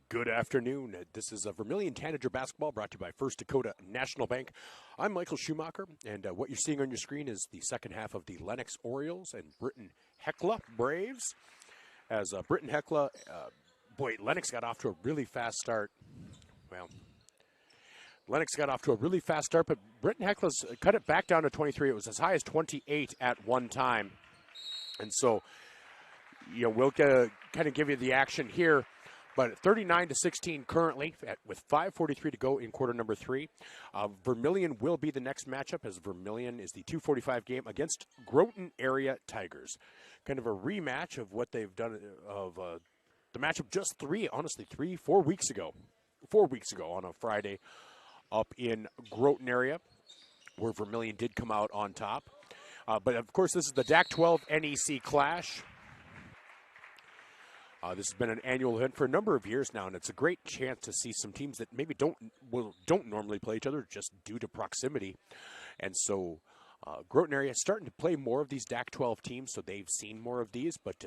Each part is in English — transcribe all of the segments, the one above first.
Good afternoon. This is a Vermillion Tanager basketball brought to you by First Dakota National Bank. I'm Michael Schumacher, and what you're seeing on your screen is the second half of the Lennox Orioles and Britton Hekla Braves. As Britton Hekla, Lennox got off to a really fast start. Well, Lennox got off to a really fast start, but Britton Hekla's cut it back down to 23. It was as high as 28 at one time. And so, we'll kind of give you the action here. But 39-16 currently, with 5:43 to go in quarter number 3. Vermillion will be the next matchup, as Vermillion is the 2:45 game against Groton Area Tigers. Kind of a rematch of what they've done of the matchup just 4 weeks ago. 4 weeks ago on a Friday up in Groton area, where Vermillion did come out on top. But of course, this is the DAK XII-NEC CLASH. This has been an annual event for a number of years now, and it's a great chance to see some teams that maybe don't normally play each other just due to proximity. And so Groton area is starting to play more of these DAK 12 teams, so they've seen more of these. But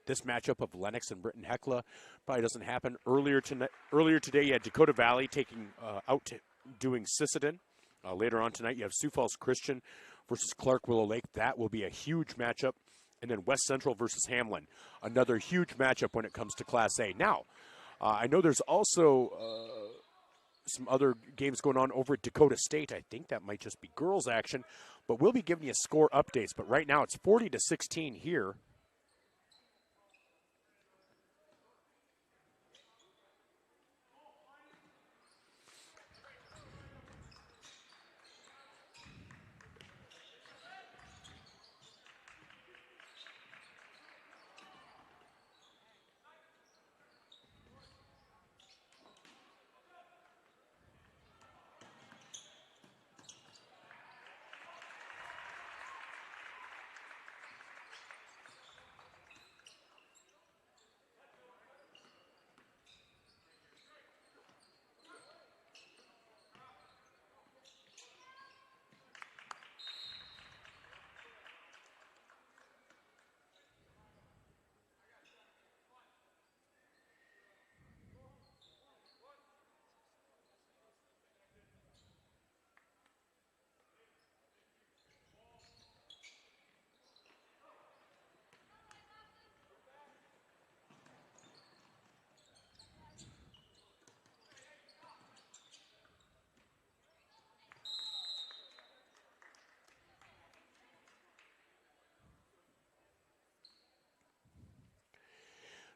this matchup of Lennox and Britton Hekla probably doesn't happen. Earlier today, you had Dakota Valley taking out doing Sisseton. Later on tonight, you have Sioux Falls Christian versus Clark Willow Lake. That will be a huge matchup. And then West Central versus Hamlin, another huge matchup when it comes to Class A. Now, I know there's also some other games going on over at Dakota State. I think that might just be girls action, but we'll be giving you score updates. But right now it's 40-16 here.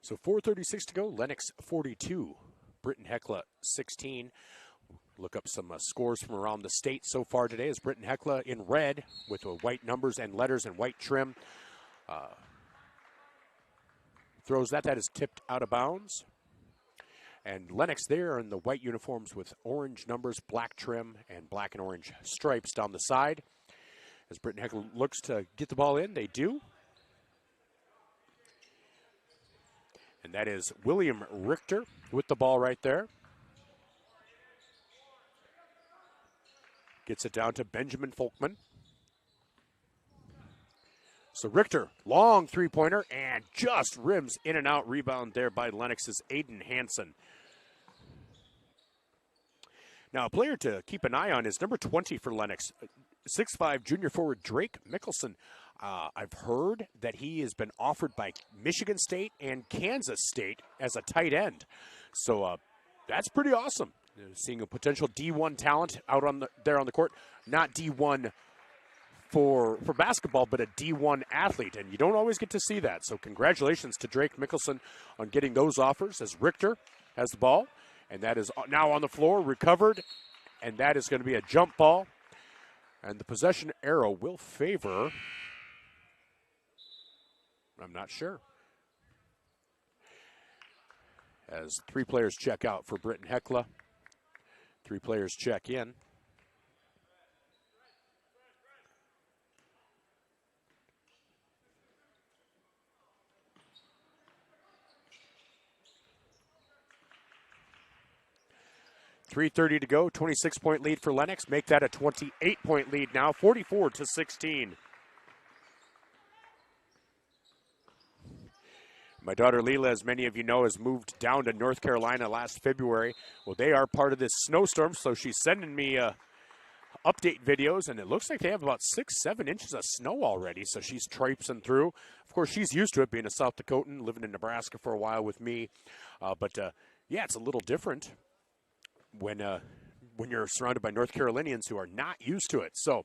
So 4:36 to go. Lennox 42, Britton Hekla 16. Look up some scores from around the state so far today. As Britton Hekla in red with white numbers and letters and white trim throws that. That is tipped out of bounds. And Lennox there in the white uniforms with orange numbers, black trim, and black and orange stripes down the side. As Britton Hekla looks to get the ball in, they do. And that is William Richter with the ball right there. Gets it down to Benjamin Folkman. So Richter, long three-pointer, and just rims in and out. Rebound there by Lennox's Aiden Hansen. Now, a player to keep an eye on is number 20 for Lennox, 6'5" junior forward Drake Mickelson. I've heard that he has been offered by Michigan State and Kansas State as a tight end. So that's pretty awesome. Seeing a potential D1 talent out there on the court. Not D1 for basketball, but a D1 athlete. And you don't always get to see that. So congratulations to Drake Mickelson on getting those offers, as Richter has the ball. And that is now on the floor, recovered. And that is going to be a jump ball. And the possession arrow will favor... I'm not sure. As 3 players check out for Britton Hekla. 3 players check in. .330 to go, 26-point lead for Lennox. Make that a 28-point lead now, 44-16. My daughter Leela, as many of you know, has moved down to North Carolina last February. Well, they are part of this snowstorm, so she's sending me update videos, and it looks like they have about 6-7 inches of snow already, so she's traipsing through. Of course, she's used to it, being a South Dakotan, living in Nebraska for a while with me. Yeah, it's a little different when you're surrounded by North Carolinians who are not used to it. So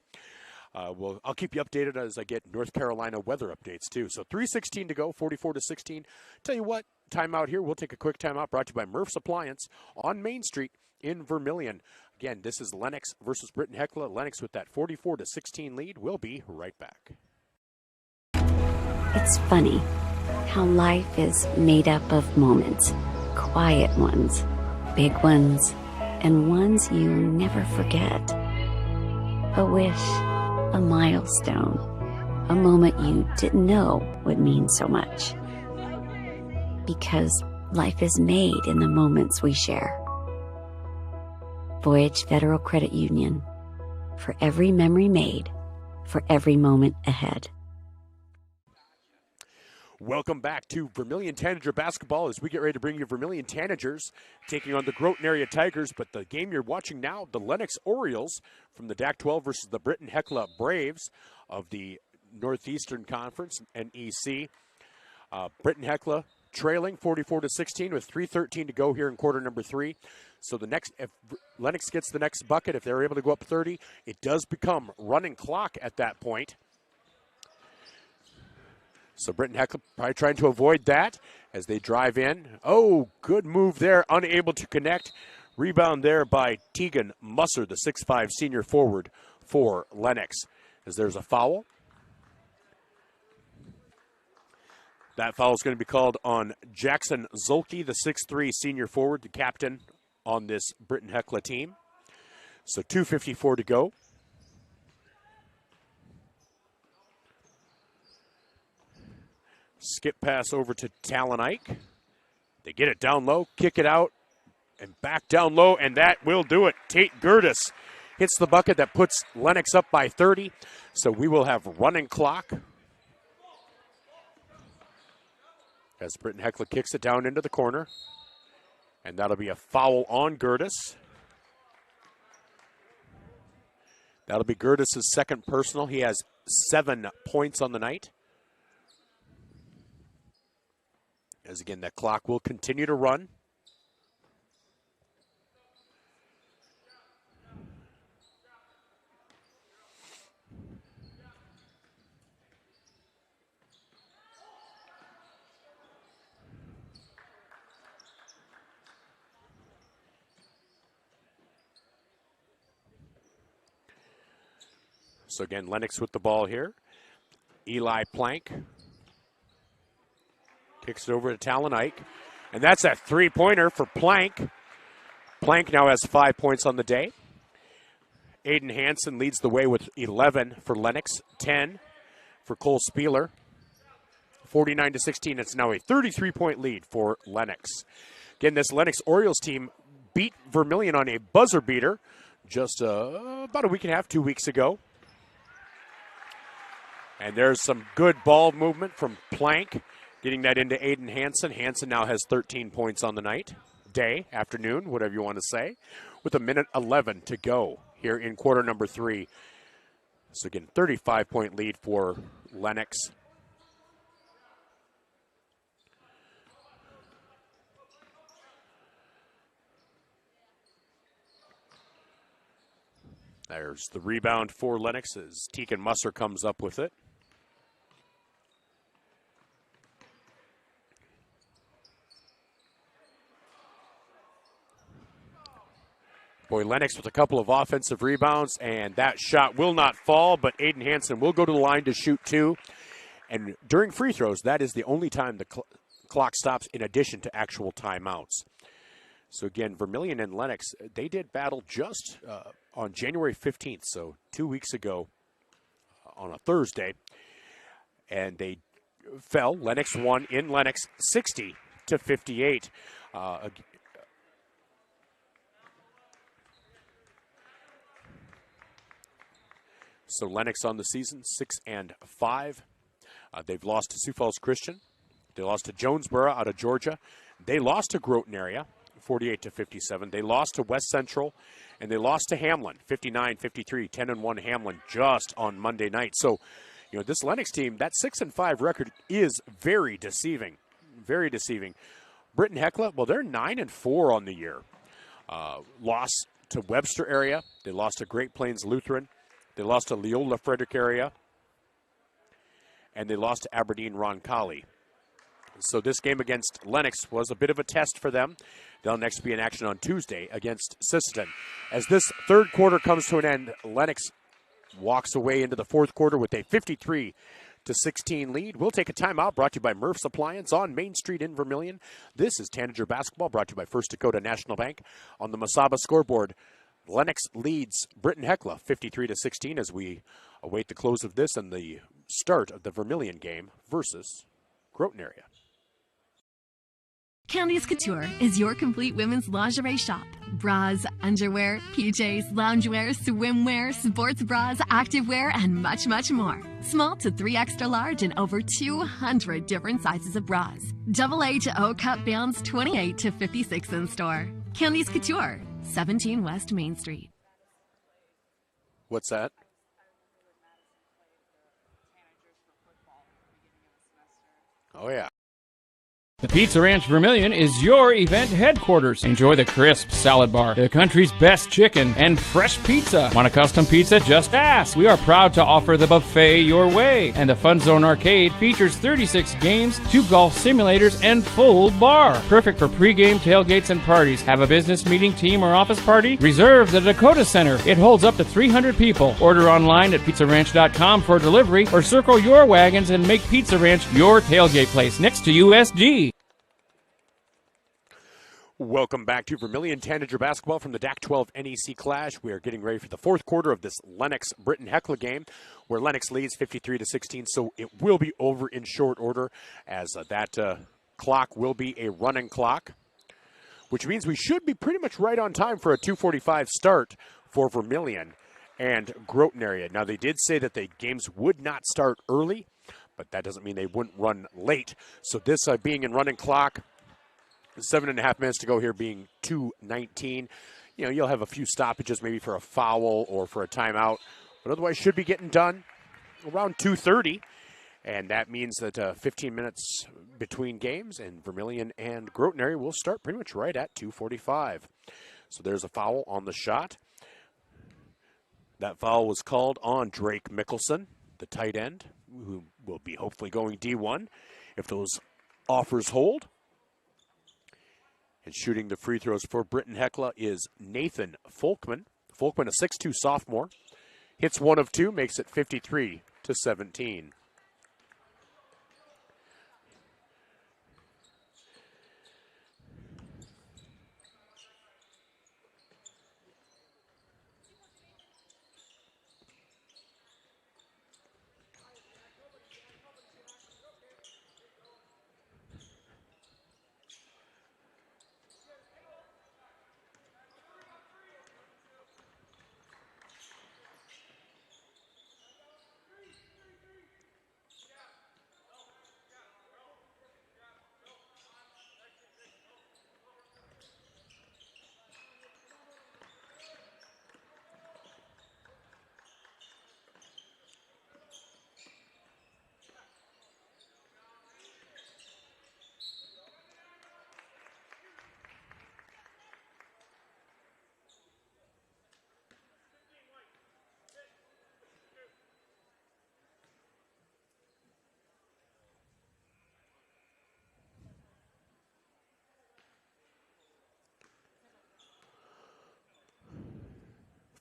I'll keep you updated as I get North Carolina weather updates too. So 3:16 to go, 44-16. Tell you what, timeout here. We'll take a quick timeout brought to you by Murph's Appliance on Main Street in Vermillion. Again, this is Lennox versus Britton Heckler. Lennox with that 44-16 lead. We'll be right back. It's funny how life is made up of moments. Quiet ones, big ones, and ones you never forget. A wish, a milestone, a moment you didn't know would mean so much. Because life is made in the moments we share. Voyage Federal Credit Union. For every memory made, for every moment ahead. Welcome back to Vermillion Tanager basketball as we get ready to bring you Vermillion Tanagers taking on the Groton Area Tigers. But the game you're watching now, the Lennox Orioles from the DAK XII versus the Britton Heckler Braves of the Northeastern Conference, NEC. Britton Heckler trailing 44-16 with 3:13 to go here in quarter number 3. So if Lennox gets the next bucket, if they're able to go up 30, it does become running clock at that point. So Britton Heckler probably trying to avoid that as they drive in. Oh, good move there, unable to connect. Rebound there by Tegan Musser, the 6'5 senior forward for Lennox, as there's a foul. That foul is going to be called on Jackson Zolke, the 6'3 senior forward, the captain on this Britton Heckler team. So 2:54 to go. Skip pass over to Talon-Ike. They get it down low, kick it out, and back down low, and that will do it. Tate Gertis hits the bucket that puts Lennox up by 30. So we will have running clock as Britton Heckler kicks it down into the corner. And that'll be a foul on Gertis. That'll be Gertis' second personal. He has 7 points on the night. As again, that clock will continue to run. So again, Lennox with the ball here. Eli Plank kicks it over to Talon-Ike. And that's a three-pointer for Plank. Plank now has 5 points on the day. Aiden Hansen leads the way with 11 for Lennox, 10 for Cole Spieler. 49-16, it's now a 33-point lead for Lennox. Again, this Lennox Orioles team beat Vermillion on a buzzer beater just about a week and a half, 2 weeks ago. And there's some good ball movement from Plank, getting that into Aiden Hansen. Hansen now has 13 points on the night, day, afternoon, whatever you want to say, with 1:11 to go here in quarter number 3. So again, 35-point lead for Lennox. There's the rebound for Lennox as Tegan Musser comes up with it. Boy, Lennox with a couple of offensive rebounds, and that shot will not fall, but Aiden Hansen will go to the line to shoot 2. And during free throws, that is the only time the clock stops in addition to actual timeouts. So again, Vermillion and Lennox, they did battle just on January 15th, so 2 weeks ago on a Thursday. And they fell. Lennox won in Lennox 60-58. So Lennox on the season, 6-5. They've lost to Sioux Falls Christian They lost to Jonesboro out of Georgia. They lost to Groton Area, 48-57. They lost to West Central, and they lost to Hamlin, 59-53, 10-1 Hamlin just on Monday night. So, this Lennox team, that 6-5 record is very deceiving, very deceiving. Britton Hecla, well, they're 9-4 on the year. Lost to Webster area. They lost to Great Plains Lutheran. They lost to Leola Frederick area. And they lost to Aberdeen Roncalli. So this game against Lennox was a bit of a test for them. They'll next be in action on Tuesday against Sisseton. As this third quarter comes to an end, Lennox walks away into the fourth quarter with a 53-16 lead. We'll take a timeout, brought to you by Murph's Appliance on Main Street in Vermillion. This is Tanager Basketball, brought to you by First Dakota National Bank. On the Masaba scoreboard, Lennox leads Britton Hecla 53-16 as we await the close of this and the start of the Vermillion game versus Groton Area. Candice Couture is your complete women's lingerie shop. Bras, underwear, PJs, loungewear, swimwear, sports bras, activewear, and much, much more. Small to 3 extra large and over 200 different sizes of bras. AA to O cup bands 28 to 56 in store. Candice Couture, 17 West Main Street. What's that? Oh, yeah. The Pizza Ranch Vermillion is your event headquarters. Enjoy the crisp salad bar, the country's best chicken, and fresh pizza. Want a custom pizza? Just ask. We are proud to offer the buffet your way. And the Fun Zone Arcade features 36 games, 2 golf simulators, and full bar. Perfect for pregame tailgates and parties. Have a business meeting, team, or office party? Reserve the Dakota Center. It holds up to 300 people. Order online at pizzaranch.com for delivery, or circle your wagons and make Pizza Ranch your tailgate place next to USG. Welcome back to Vermillion Tanager Basketball from the DAK XII-NEC CLASH. We are getting ready for the fourth quarter of this Lennox-Britton Hecla game, where Lennox leads 53-16, so it will be over in short order, as that clock will be a running clock, which means we should be pretty much right on time for a 2:45 start for Vermillion and Groton Area. Now, they did say that the games would not start early, but that doesn't mean they wouldn't run late. So this being in running clock, 7.5 minutes to go here, being 2:19. You'll have a few stoppages, maybe for a foul or for a timeout, but otherwise should be getting done around 2:30. And that means that 15 minutes between games, and Vermillion and Groton Area will start pretty much right at 2:45. So there's a foul on the shot. That foul was called on Drake Mickelson, the tight end, who will be hopefully going D1 if those offers hold. And shooting the free throws for Britton Hecla is Nathan Folkman. Folkman, a 6'2 sophomore. Hits 1 of 2, makes it 53-17.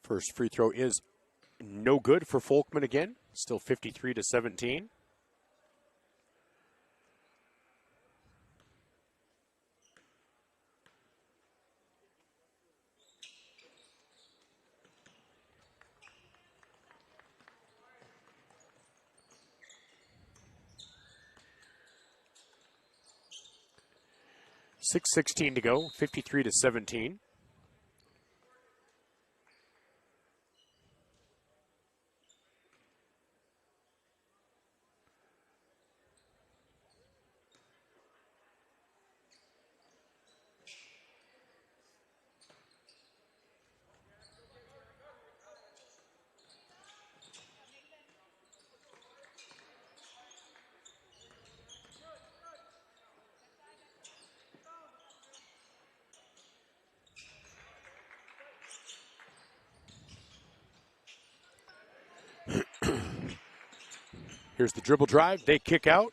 First free throw is no good for Folkman again. Still 53-17. .6:16 to go, 53-17. Here's the dribble drive. They kick out.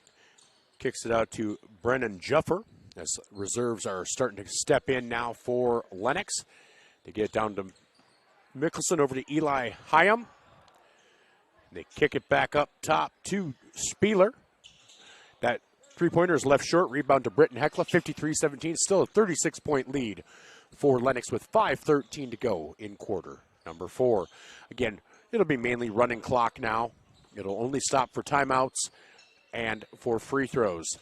Kicks it out to Brennan Juffer as reserves are starting to step in now for Lennox. They get it down to Mickelson over to Eli Hyam. They kick it back up top to Spieler. That three-pointer is left short. Rebound to Britton Heckler, 53-17. Still a 36-point lead for Lennox with 5:13 to go in quarter number 4. Again, it'll be mainly running clock now. It'll only stop for timeouts and for free throws.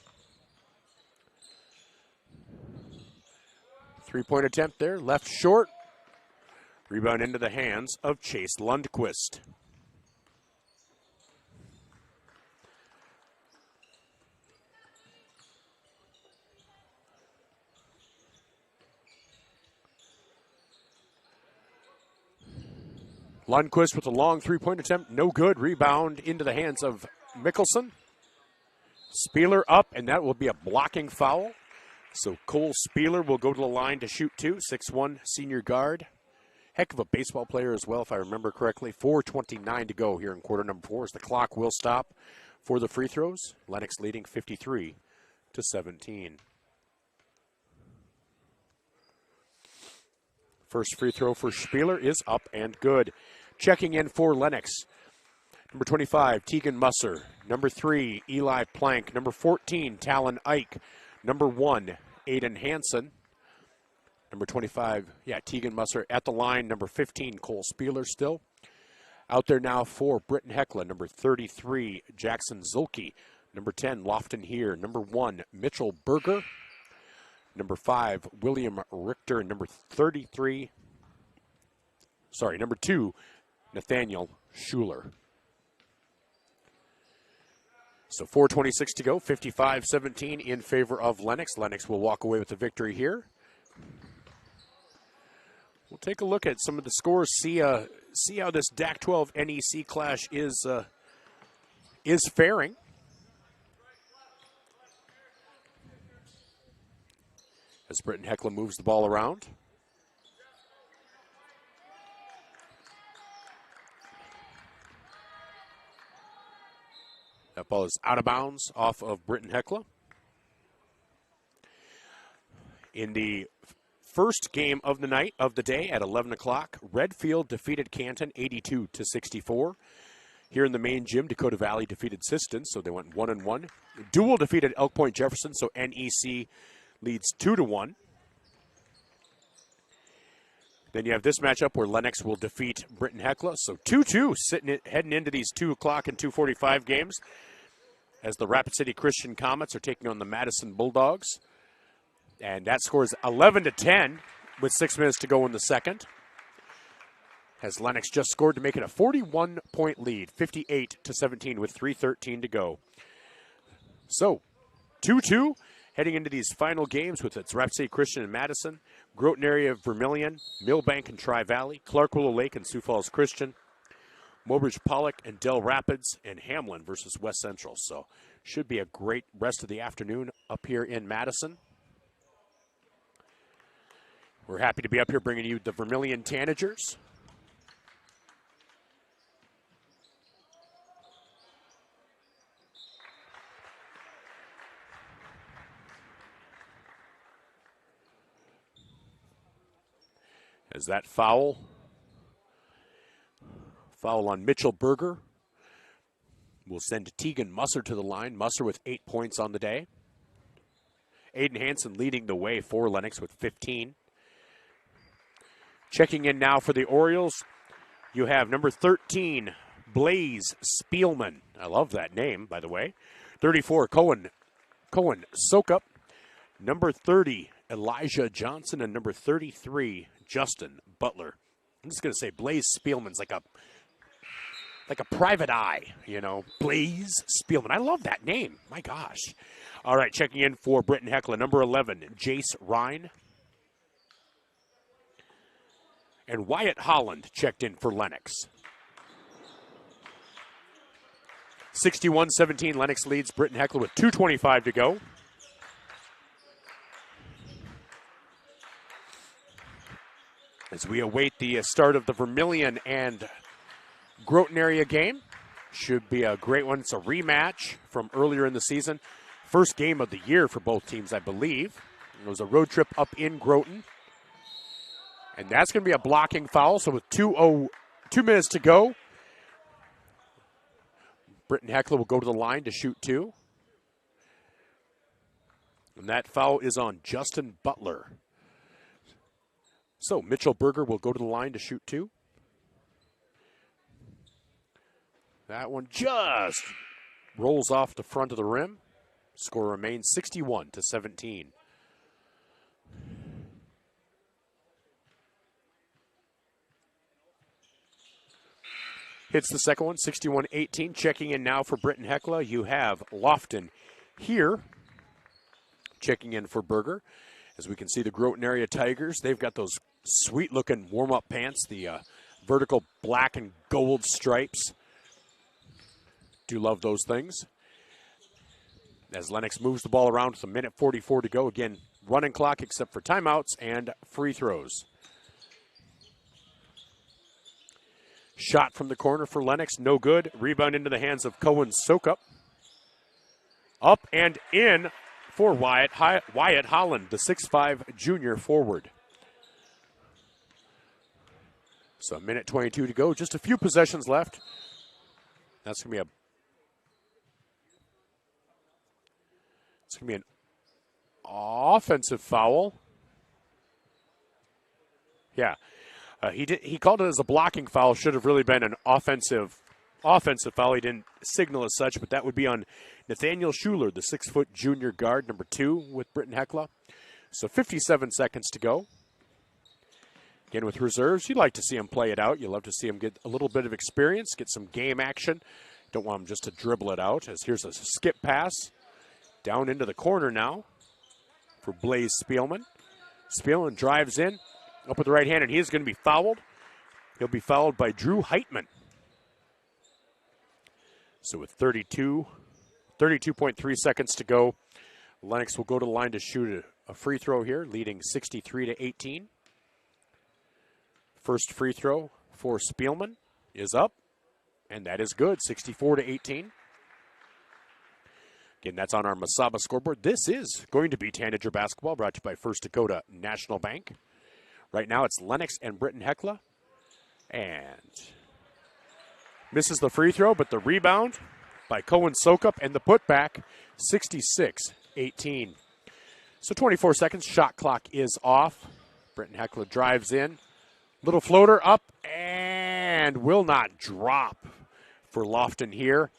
Three-point attempt there, left short. Rebound into the hands of Chase Lundquist. Lundquist with a long three-point attempt, no good. Rebound into the hands of Mickelson. Spieler up, and that will be a blocking foul. So Cole Spieler will go to the line to shoot 2, 6'1", senior guard. Heck of a baseball player as well, if I remember correctly. 4:29 to go here in quarter number 4 as the clock will stop for the free throws. Lennox leading 53-17. First free throw for Spieler is up and good. Checking in for Lennox. Number 25, Tegan Musser. Number 3, Eli Plank. Number 14, Talon Ike. Number 1, Aiden Hansen. Number 25, Tegan Musser at the line. Number 15, Cole Spieler still. Out there now for Britton Heckler. Number 33, Jackson Zulke. Number 10, Lofton Here. Number 1, Mitchell Berger. Number 5, William Richter. And number 2, Nathaniel Schuler. So 4:26 to go, 55-17 in favor of Lennox. Lennox will walk away with the victory here. We'll take a look at some of the scores, see how this DAK XII-NEC clash is faring. As Britton Heckler moves the ball around. That ball is out of bounds off of Britton Heckler. In the first game of the night, of the day at 11 o'clock, Redfield defeated Canton 82-64. Here in the main gym, Dakota Valley defeated Siston, so they went 1-1. Dual defeated Elk Point Jefferson, so NEC leads 2-1. Then you have this matchup where Lennox will defeat Britton Heckler. So 2-2 heading into these 2 o'clock and 2:45 games as the Rapid City Christian Comets are taking on the Madison Bulldogs. And that score is 11-10 with 6 minutes to go in the second. As Lennox just scored to make it a 41-point lead, 58-17 with 3:13 to go. So 2-2. Heading into these final games with its Rapid City Christian and Madison, Groton Area Vermillion, Millbank and Tri-Valley, Clark Willow Lake and Sioux Falls Christian, Mobridge Pollock and Del Rapids, and Hamlin versus West Central. So should be a great rest of the afternoon up here in Madison. We're happy to be up here bringing you the Vermillion Tanagers. As that foul on Mitchell Berger will send Tegan Musser to the line. Musser with 8 points on the day. Aiden Hansen leading the way for Lennox with 15. Checking in now for the Orioles, you have number 13, Blaze Spielman. I love that name, by the way. 34, Cohen Sokup. Number 30, Elijah Johnson, and number 33, Justin Butler. I'm just going to say Blaze Spielman's like a private eye, you know. Blaze Spielman. I love that name. My gosh. All right, checking in for Britton Heckler. Number 11, Jace Ryan. And Wyatt Holland checked in for Lennox. 61-17, Lennox leads Britton Heckler with 2:25 to go. As we await the start of the Vermillion and Groton area game. Should be a great one. It's a rematch from earlier in the season. First game of the year for both teams, I believe. It was a road trip up in Groton. And that's going to be a blocking foul. So with 2 minutes to go, Britton Heckler will go to the line to shoot 2. And that foul is on Justin Butler. So Mitchell Berger will go to the line to shoot 2. That one just rolls off the front of the rim. Score remains 61-17. Hits the second one, 61-18. Checking in now for Britton Heckler. You have Lofton here. Checking in for Berger. As we can see, the Groton Area Tigers, they've got those sweet-looking warm-up pants, the vertical black and gold stripes. Do love those things. As Lennox moves the ball around with a minute 44 to go. Again, running clock except for timeouts and free throws. Shot from the corner for Lennox, no good. Rebound into the hands of Cohen Sokup. Up and in for Wyatt Holland, the 6'5" junior forward. So a minute 22 to go, just a few possessions left. That's going to be an offensive foul. Yeah. He called it as a blocking foul. Should have really been an offensive foul. He didn't signal as such, but that would be on Nathaniel Schuler, the 6' junior guard, number 2 with Britton Heckler. So 57 seconds to go. Again, with reserves, you'd like to see him play it out. You love to see him get a little bit of experience, get some game action. Don't want him just to dribble it out. As here's a skip pass down into the corner now for Blaze Spielman. Spielman drives in. Up with the right hand, and he is going to be fouled. He'll be fouled by Drew Heitman. So with 32.3 seconds to go, Lennox will go to the line to shoot a free throw here, leading 63-18. First free throw for Spielman is up, and that is good, 64-18. Again, that's on our Masaba scoreboard. This is going to be Tanager basketball, brought to you by First Dakota National Bank. Right now it's Lennox and Britton Heckler. And misses the free throw, but the rebound by Cohen Sokup and the putback, 66-18. So 24 seconds, shot clock is off. Britton Heckler drives in. Little floater up and will not drop for Lofton here.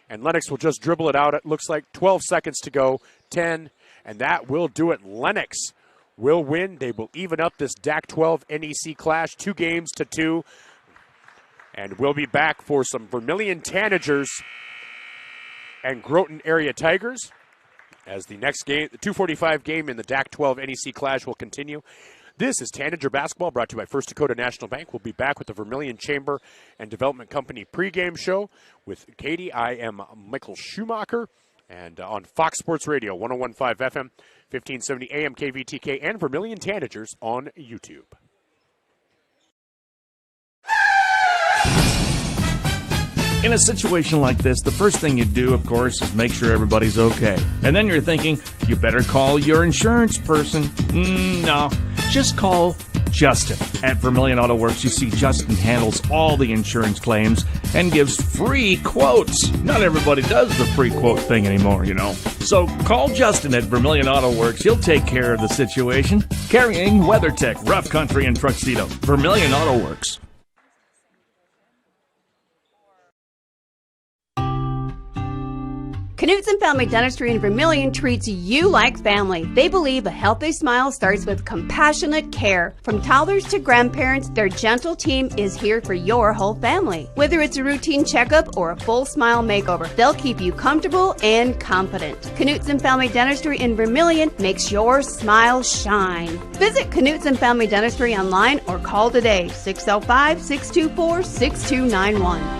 And Lennox will just dribble it out. It looks like 12 seconds to go, 10, and that will do it. Lennox will win. They will even up this DAK XII-NEC clash, 2-2. And we'll be back for some Vermillion Tanagers and Groton Area Tigers as the next game, the 2:45 game in the DAK XII-NEC clash will continue. This is Tanager basketball, brought to you by First Dakota National Bank. We'll be back with the Vermillion Chamber and Development Company pregame show with Katie. I am Michael Schumacher, and on Fox Sports Radio, 101.5 FM, 1570 AM KVTK, and Vermillion Tanagers on YouTube. In a situation like this, the first thing you do, of course, is make sure everybody's okay. And then you're thinking, you better call your insurance person. No, just call Justin. At Vermillion Auto Works, you see Justin handles all the insurance claims and gives free quotes. Not everybody does the free quote thing anymore, you know. So call Justin at Vermillion Auto Works. He'll take care of the situation. Carrying WeatherTech, Rough Country, and Tuxedo. Vermillion Auto Works. Knutson Family Dentistry in Vermillion treats you like family. They believe a healthy smile starts with compassionate care. From toddlers to grandparents, their gentle team is here for your whole family. Whether it's a routine checkup or a full smile makeover, they'll keep you comfortable and confident. Knutson Family Dentistry in Vermillion makes your smile shine. Visit Knutson Family Dentistry online or call today, 605-624-6291.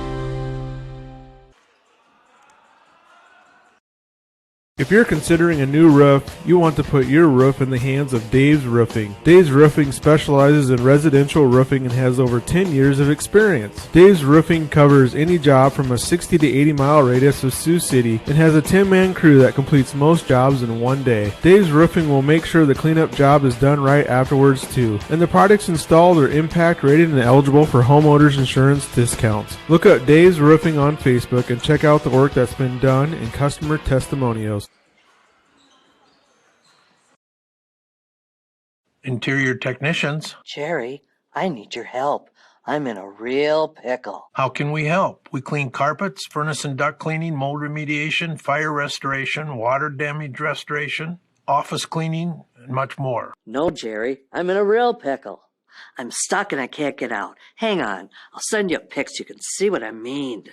If you're considering a new roof, you want to put your roof in the hands of Dave's Roofing. Dave's Roofing specializes in residential roofing and has over 10 years of experience. Dave's Roofing covers any job from a 60 to 80 mile radius of Sioux City and has a 10-man crew that completes most jobs in one day. Dave's Roofing will make sure the cleanup job is done right afterwards too. And the products installed are impact rated and eligible for homeowners insurance discounts. Look up Dave's Roofing on Facebook and check out the work that's been done and customer testimonials. Interior technicians. Jerry, I need your help. I'm in a real pickle. How can we help? We clean carpets, furnace and duct cleaning, mold remediation, fire restoration, water damage restoration, office cleaning, and much more. No, Jerry, I'm in a real pickle. I'm stuck and I can't get out. Hang on, I'll send you a pic so you can see what I mean.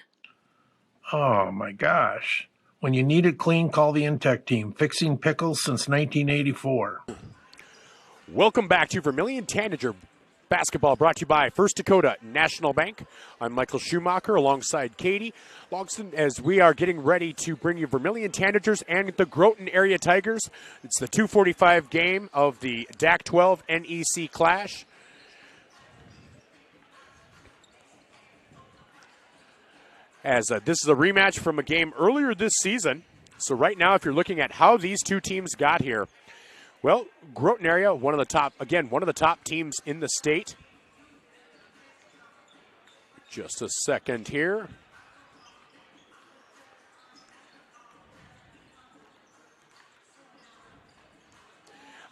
Oh my gosh. When you need it clean, call the Intech team. Fixing pickles since 1984. Welcome back to Vermillion Tanager Basketball, brought to you by First Dakota National Bank. I'm Michael Schumacher alongside Katie Logston as we are getting ready to bring you Vermillion Tanagers and the Groton Area Tigers. It's the 2:45 game of the DAK XII-NEC CLASH. As this is a rematch from a game earlier this season. So right now, if you're looking at how these two teams got here, well, Groton Area, one of the top teams in the state. Just a second here.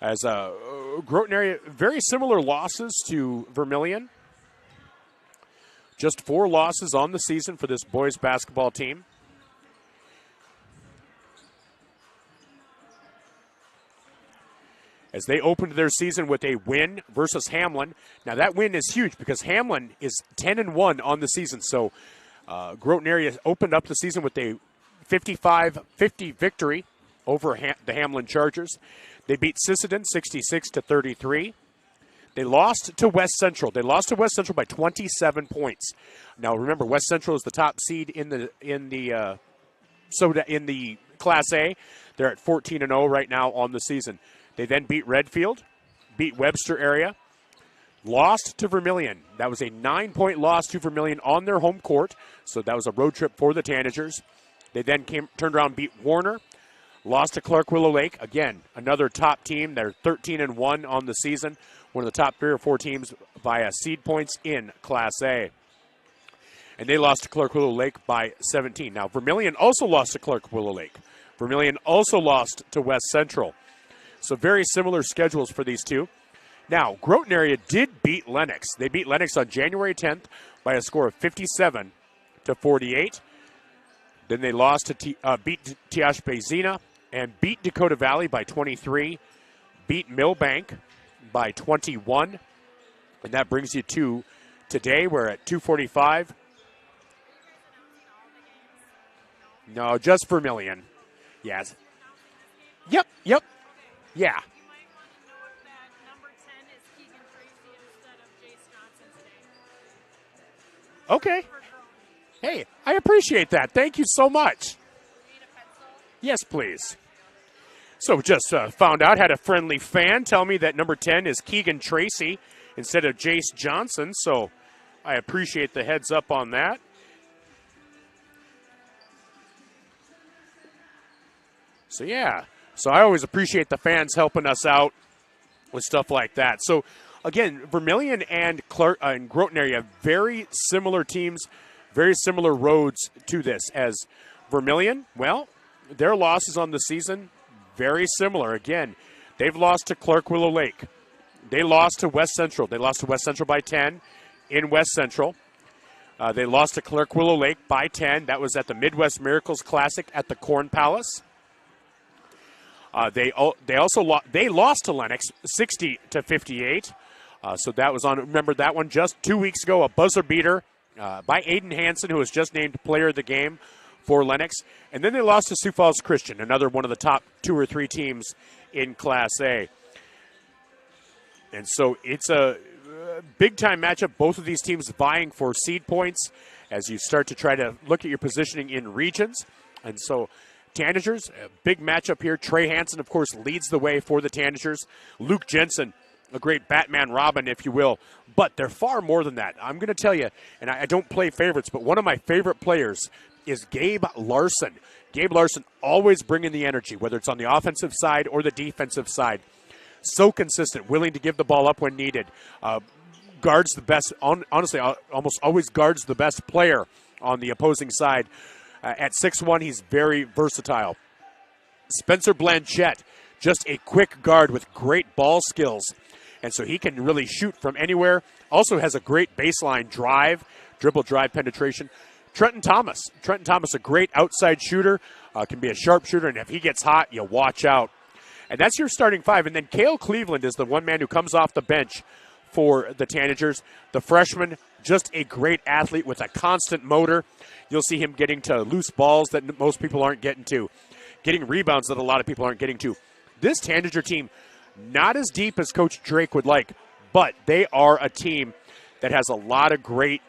As Groton Area, very similar losses to Vermillion. Just 4 losses on the season for this boys basketball team. As they opened their season with a win versus Hamlin. Now that win is huge because Hamlin is 10-1 on the season. So Groton Area opened up the season with a 55-50 victory over the Hamlin Chargers. They beat Sisseton 66-33. They lost to West Central. They lost to West Central by 27 points. Now remember, West Central is the top seed in the Class A. They're at 14-0 right now on the season. They then beat Redfield, beat Webster Area, lost to Vermillion. That was a 9-point loss to Vermillion on their home court. So that was a road trip for the Tanagers. They then turned around and beat Warner, lost to Clark Willow Lake. Again, another top team. They're 13-1 on the season. One of the top 3 or 4 teams via seed points in Class A. And they lost to Clark Willow Lake by 17. Now, Vermillion also lost to Clark Willow Lake. Vermillion also lost to West Central. So very similar schedules for these two. Now, Groton Area did beat Lennox. They beat Lennox on January 10th by a score of 57-48. Then they lost to beat Teashbazina and beat Dakota Valley by 23. Beat Millbank by 21. And that brings you to today. We're at 2:45. No, just Vermillion. Yes. Yep. Yeah. Okay. Hey, I appreciate that. Thank you so much. Yes, please. So just found out, had a friendly fan tell me that number 10 is Keegan Tracy instead of Jace Johnson. So I appreciate the heads up on that. So yeah. So I always appreciate the fans helping us out with stuff like that. So, again, Vermillion and Groton Area, very similar teams, very similar roads to this. As Vermillion, well, their losses on the season, very similar. Again, they've lost to Clark Willow Lake. They lost to West Central. They lost to West Central by 10 in West Central. They lost to Clark Willow Lake by 10. That was at the Midwest Miracles Classic at the Corn Palace. They lost to Lennox 60-58. So that was on. Remember that one just 2 weeks ago, a buzzer beater by Aiden Hansen, who was just named player of the game for Lennox. And then they lost to Sioux Falls Christian, another one of the top 2 or 3 teams in Class A. And so it's a big-time matchup. Both of these teams vying for seed points as you start to try to look at your positioning in regions. And so Tanagers, a big matchup here. Trey Hansen, of course, leads the way for the Tanagers. Luke Jensen, a great Batman Robin, if you will. But they're far more than that. I'm going to tell you, and I don't play favorites, but one of my favorite players is Gabe Larson. Gabe Larson always bringing the energy, whether it's on the offensive side or the defensive side. So consistent, willing to give the ball up when needed. Guards the best, honestly, almost always guards the best player on the opposing side. At 6'1", he's very versatile. Spencer Blanchette, just a quick guard with great ball skills. And so he can really shoot from anywhere. Also has a great baseline drive, dribble drive penetration. Trenton Thomas, a great outside shooter, can be a sharpshooter, and if he gets hot, you watch out. And that's your starting five. And then Cale Cleveland is the one man who comes off the bench for the Tanagers. The freshman, just a great athlete with a constant motor. You'll see him getting to loose balls that most people aren't getting to, getting rebounds that a lot of people aren't getting to. This Tanager team, not as deep as Coach Drake would like, but they are a team that has a lot of great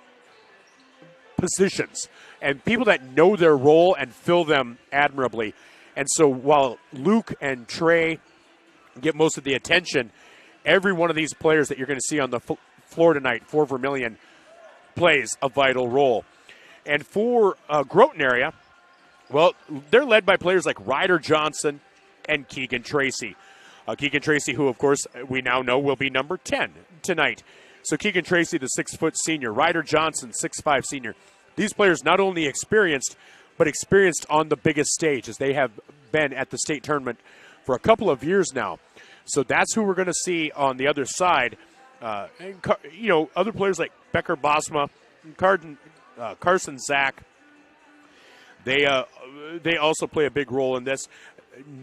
positions and people that know their role and fill them admirably. And so while Luke and Trey get most of the attention, every one of these players that you're going to see on the floor tonight for Vermillion plays a vital role. And for Groton Area, well, they're led by players like Ryder Johnson and Keegan Tracy. Keegan Tracy, who, of course, we now know will be number 10 tonight. So Keegan Tracy, the 6-foot senior. Ryder Johnson, 6'5" senior. These players not only experienced, but experienced on the biggest stage, as they have been at the state tournament for a couple of years now. So that's who we're going to see on the other side. And, other players like Becker Bosma, Carson Zach, they also play a big role in this.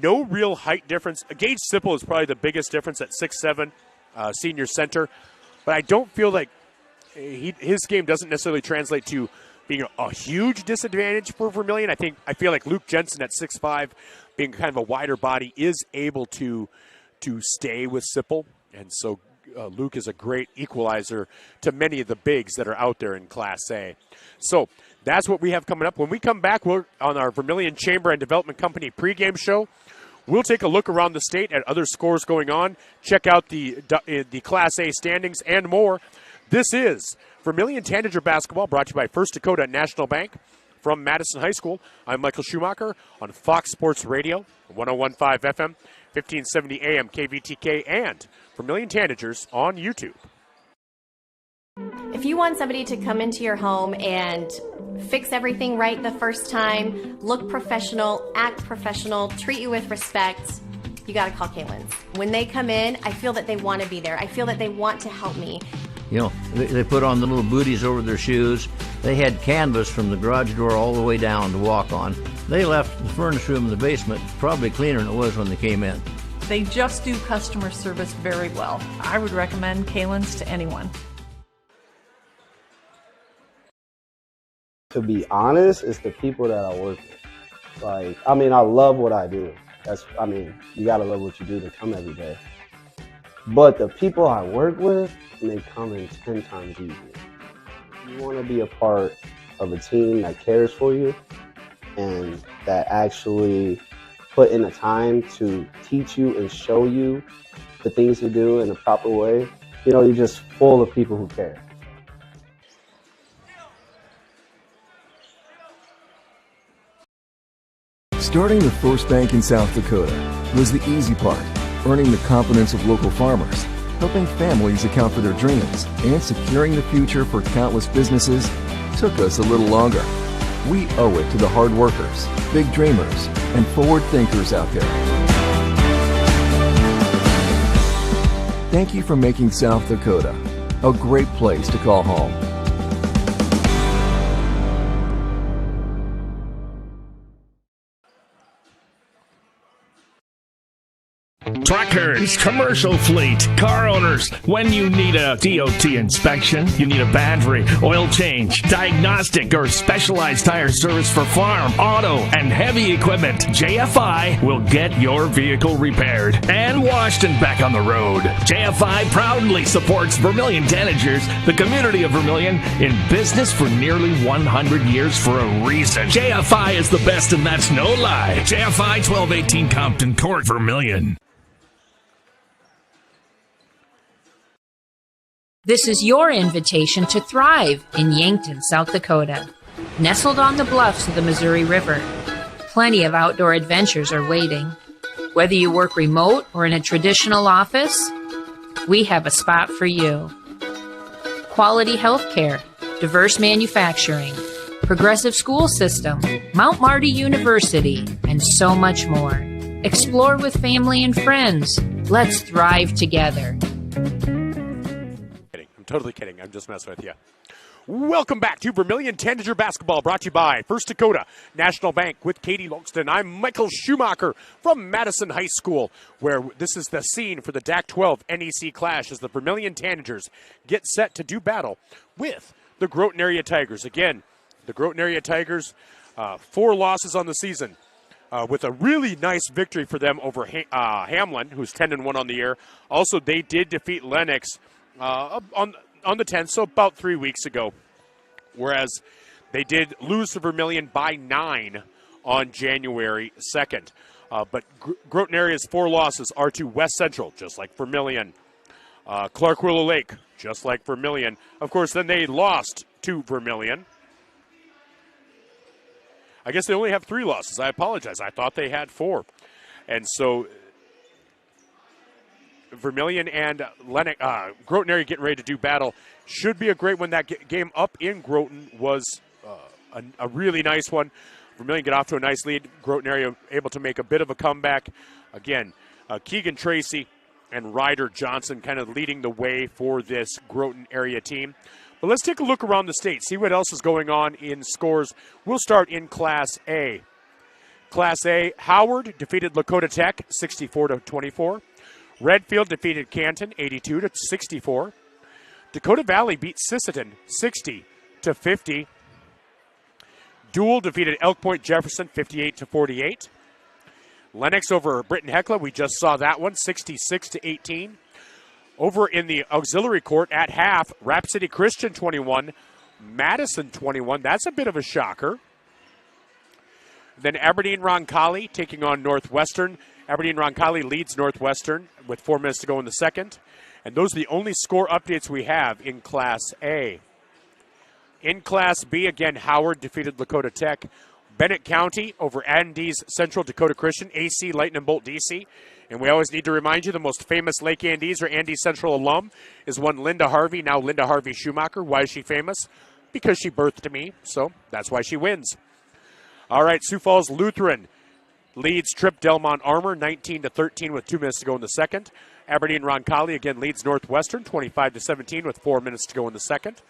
No real height difference. Gage Sipple is probably the biggest difference at 6'7", senior center. But I don't feel like his game doesn't necessarily translate to being a huge disadvantage for Vermillion. I feel like Luke Jensen at 6'5", being kind of a wider body, is able to stay with Sipple. And so Luke is a great equalizer to many of the bigs that are out there in Class A. So that's what we have coming up. When we come back, we're on our Vermillion Chamber and Development Company pregame show. We'll take a look around the state at other scores going on, check out the Class A standings, and more. This is Vermillion Tanager basketball, brought to you by First Dakota National Bank from Madison High School. I'm Michael Schumacher on Fox Sports Radio, 101.5 FM, 1570 AM KVTK, and Vermillion Tanagers on YouTube. If you want somebody to come into your home and fix everything right the first time, look professional, act professional, treat you with respect, you got to call Kaylin's. When they come in, I feel that they want to be there. I feel that they want to help me. You know, they put on the little booties over their shoes. They had canvas from the garage door all the way down to walk on. They left the furnace room in the basement probably cleaner than it was when they came in. They just do customer service very well. I would recommend Kaylin's to anyone. To be honest, it's the people that I work with. I love what I do. You gotta love what you do to come every day. But the people I work with make coming 10 times easier. You want to be a part of a team that cares for you and that actually put in the time to teach you and show you the things to do in a proper way. You're just full of people who care. Starting the first bank in South Dakota was the easy part, earning the confidence of local farmers, helping families account for their dreams, and securing the future for countless businesses took us a little longer. We owe it to the hard workers, big dreamers, and forward thinkers out there. Thank you for making South Dakota a great place to call home. truckers, commercial fleet, car owners. When you need a DOT inspection, you need a battery, oil change, diagnostic, or specialized tire service for farm, auto, and heavy equipment, JFI will get your vehicle repaired and washed and back on the road. JFI proudly supports Vermillion Tanagers, the community of Vermillion, in business for nearly 100 years for a reason. JFI is the best, and that's no lie. JFI 1218 Compton Court, Vermillion. This is your invitation to thrive in Yankton, South Dakota. Nestled on the bluffs of the Missouri River, plenty of outdoor adventures are waiting. Whether you work remote or in a traditional office, we have a spot for you. Quality health care, diverse manufacturing, progressive school system, Mount Marty University, and so much more. Explore with family and friends. Let's thrive together. I'm totally kidding. I'm just messing with you. Welcome back to Vermillion Tanager Basketball, brought to you by First Dakota National Bank with Katie Longston. I'm Michael Schumacher from Madison High School, where this is the scene for the DAK XII-NEC CLASH as the Vermillion Tanagers get set to do battle with the Groton Area Tigers. Again, the Groton Area Tigers, 4 losses on the season, with a really nice victory for them over Hamlin, who's 10-1 on the year. Also, they did defeat Lennox on the 10th, so about 3 weeks ago, whereas they did lose to Vermillion by 9 on January 2nd. But Groton Area's 4 losses are to West Central, just like Vermillion. Clark Willow Lake, just like Vermillion. Of course, then they lost to Vermillion. I guess they only have 3 losses. I apologize. I thought they had 4. And so Vermillion and Groton Area getting ready to do battle. Should be a great one. That game up in Groton was a really nice one. Vermillion get off to a nice lead. Groton Area able to make a bit of a comeback. Again, Keegan Tracy and Ryder Johnson kind of leading the way for this Groton Area team. But let's take a look around the state, see what else is going on in scores. We'll start in Class A. Class A, Howard defeated Lakota Tech 64-24. Redfield defeated Canton 82-64. Dakota Valley beat Sisseton 60-50. Dual defeated Elk Point Jefferson 58-48. Lennox over Britton Hecla, we just saw that one, 66-18. Over in the auxiliary court at half, Rapid City Christian 21, Madison 21. That's a bit of a shocker. Then Aberdeen Roncalli taking on Northwestern. Aberdeen Roncalli leads Northwestern with 4 minutes to go in the second. And those are the only score updates we have in Class A. In Class B, again, Howard defeated Lakota Tech. Bennett County over Andes Central Dakota Christian, AC Lightning Bolt DC. And we always need to remind you, the most famous Lake Andes or Andes Central alum is one Linda Harvey, now Linda Harvey Schumacher. Why is she famous? Because she birthed me, so that's why she wins. All right, Sioux Falls Lutheran leads Tripp Delmont Armor 19-13 with 2 minutes to go in the second. Aberdeen Roncalli again leads Northwestern 25-17 with 4 minutes to go in the second.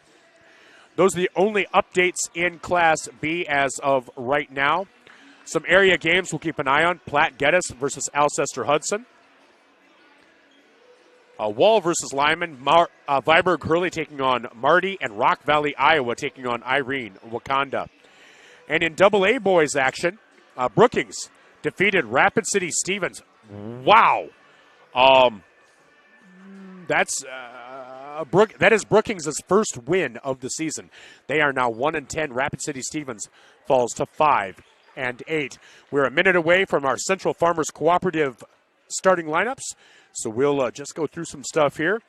Those are the only updates in Class B as of right now. Some area games we'll keep an eye on. Platte Geddes versus Alcester Hudson. Wall versus Lyman. Viborg Hurley taking on Marty. And Rock Valley, Iowa taking on Irene Wakanda. And in AA boys action, Brookings defeated Rapid City Stevens. Wow. That is Brookings' first win of the season. They are now 1-10. Rapid City Stevens falls to 5-8. We're a minute away from our Central Farmers Cooperative starting lineups, so we'll just go through some stuff here.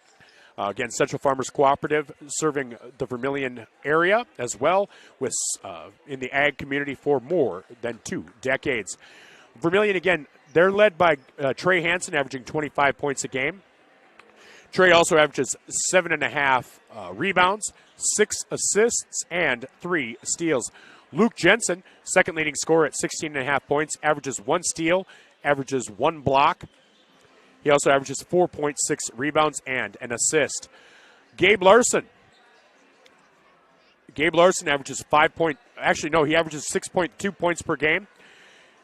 Again, Central Farmers Cooperative serving the Vermillion area as well, with in the ag community for more than 2 decades. Vermillion, again, they're led by Trey Hansen, averaging 25 points a game. Trey also averages 7.5 rebounds, 6 assists, and 3 steals. Luke Jensen, second leading scorer at 16.5 points, averages 1 steal, averages 1 block. He also averages 4.6 rebounds and an assist. Gabe Larson averages he averages 6.2 points per game.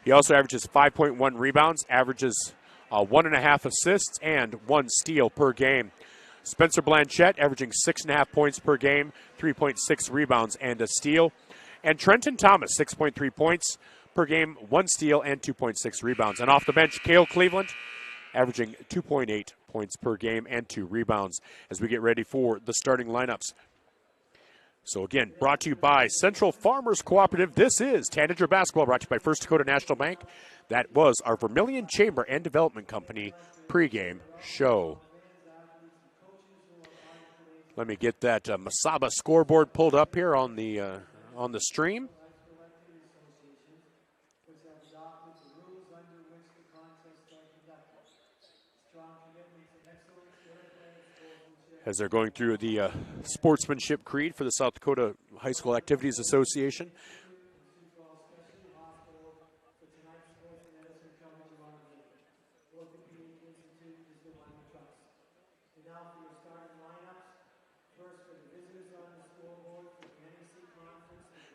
He also averages 5.1 rebounds, averages 1.5 assists, and 1 steal per game. Spencer Blanchette averaging 6.5 points per game, 3.6 rebounds and a steal. And Trenton Thomas, 6.3 points per game, 1 steal and 2.6 rebounds. And off the bench, Cale Cleveland averaging 2.8 points per game and 2 rebounds as we get ready for the starting lineups. So again, brought to you by Central Farmers Cooperative. This is Tanager Basketball, brought to you by First Dakota National Bank. That was our Vermillion Chamber and Development Company pregame show. Let me get that Masaba scoreboard pulled up here on the stream. As they're going through the sportsmanship creed for the South Dakota High School Activities Association.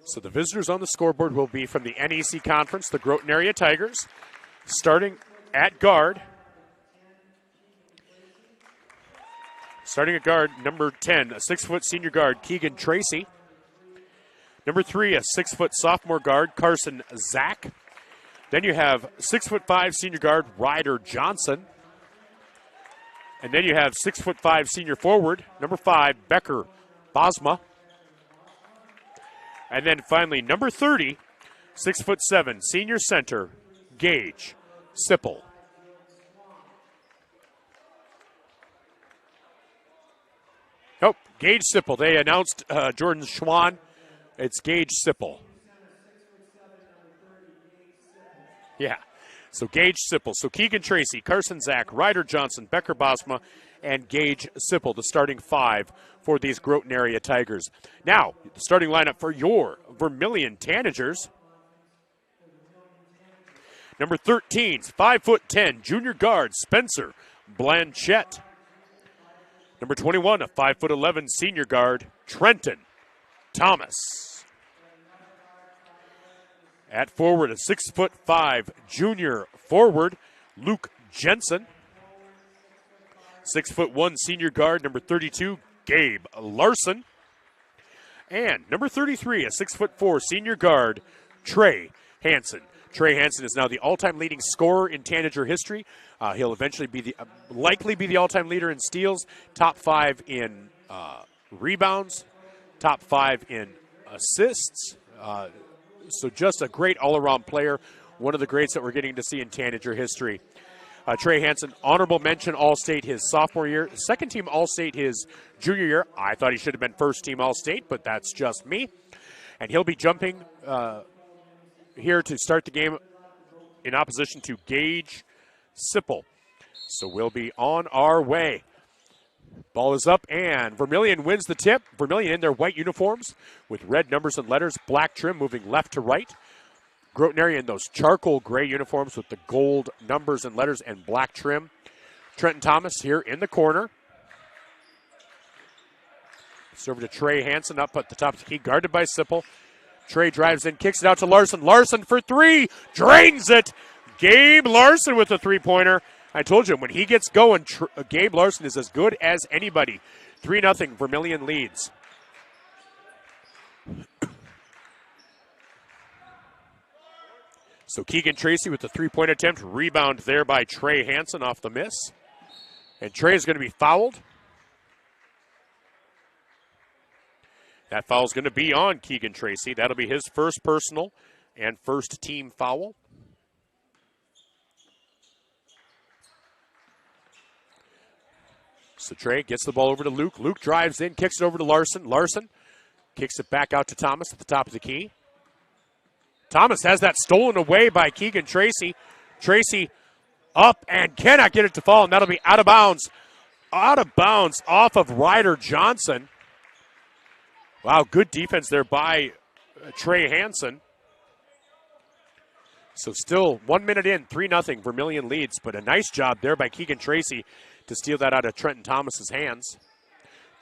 So the visitors on the scoreboard will be from the NEC Conference, the Groton Area Tigers, starting at guard. Starting at guard, number 10, a 6-foot senior guard, Keegan Tracy. Number 3, a 6-foot sophomore guard, Carson Zach. Then you have 6'5" senior guard, Ryder Johnson. And then you have 6'5" senior forward, number 5, Becker Bosma. And then finally, number 30, 6'7", senior center, Gage Sipple. Nope, Gage Sipple. They announced Jordan Schwann. It's Gage Sipple. Yeah, so Gage Sipple. So Keegan Tracy, Carson Zach, Ryder Johnson, Becker Bosma, and Gage Sipple, the starting 5 for these Groton Area Tigers. Now, the starting lineup for your Vermillion Tanagers. Number 13, 5'10", junior guard, Spencer Blanchette. Number 21, a 5'11", senior guard, Trenton Thomas. At forward, a 6'5", junior forward, Luke Jensen. 6'1", senior guard, number 32, Gabe Larson. And number 33, a 6'4", senior guard, Trey Hansen. Trey Hansen is now the all-time leading scorer in Tanager history. He'll eventually be likely be the all-time leader in steals, top 5 in rebounds, top 5 in assists. So just a great all-around player, one of the greats that we're getting to see in Tanager history. Trey Hansen, honorable mention All-State his sophomore year, second-team All-State his junior year. I thought he should have been first-team All-State, but that's just me. And he'll be jumping here to start the game in opposition to Gage Sipple. So we'll be on our way. Ball is up, and Vermillion wins the tip. Vermillion in their white uniforms with red numbers and letters, black trim moving left to right. Groton Area in those charcoal gray uniforms with the gold numbers and letters and black trim. Trenton Thomas here in the corner. It's over to Trey Hansen up at the top of the key, guarded by Sipple. Trey drives in, kicks it out to Larson. Larson for 3, drains it. Gabe Larson with the three-pointer. I told you, when he gets going, Gabe Larson is as good as anybody. 3-0, Vermillion leads. So Keegan Tracy with the three-point attempt. Rebound there by Trey Hansen off the miss. And Trey is going to be fouled. That foul is going to be on Keegan Tracy. That'll be his first personal and first team foul. So Trey gets the ball over to Luke. Luke drives in, kicks it over to Larson. Larson kicks it back out to Thomas at the top of the key. Thomas has that stolen away by Keegan Tracy. Tracy up and cannot get it to fall, and that'll be out of bounds. Out of bounds off of Ryder Johnson. Wow, good defense there by Trey Hansen. So still 1 minute in, 3-0, Vermillion leads, but a nice job there by Keegan Tracy to steal that out of Trenton Thomas's hands.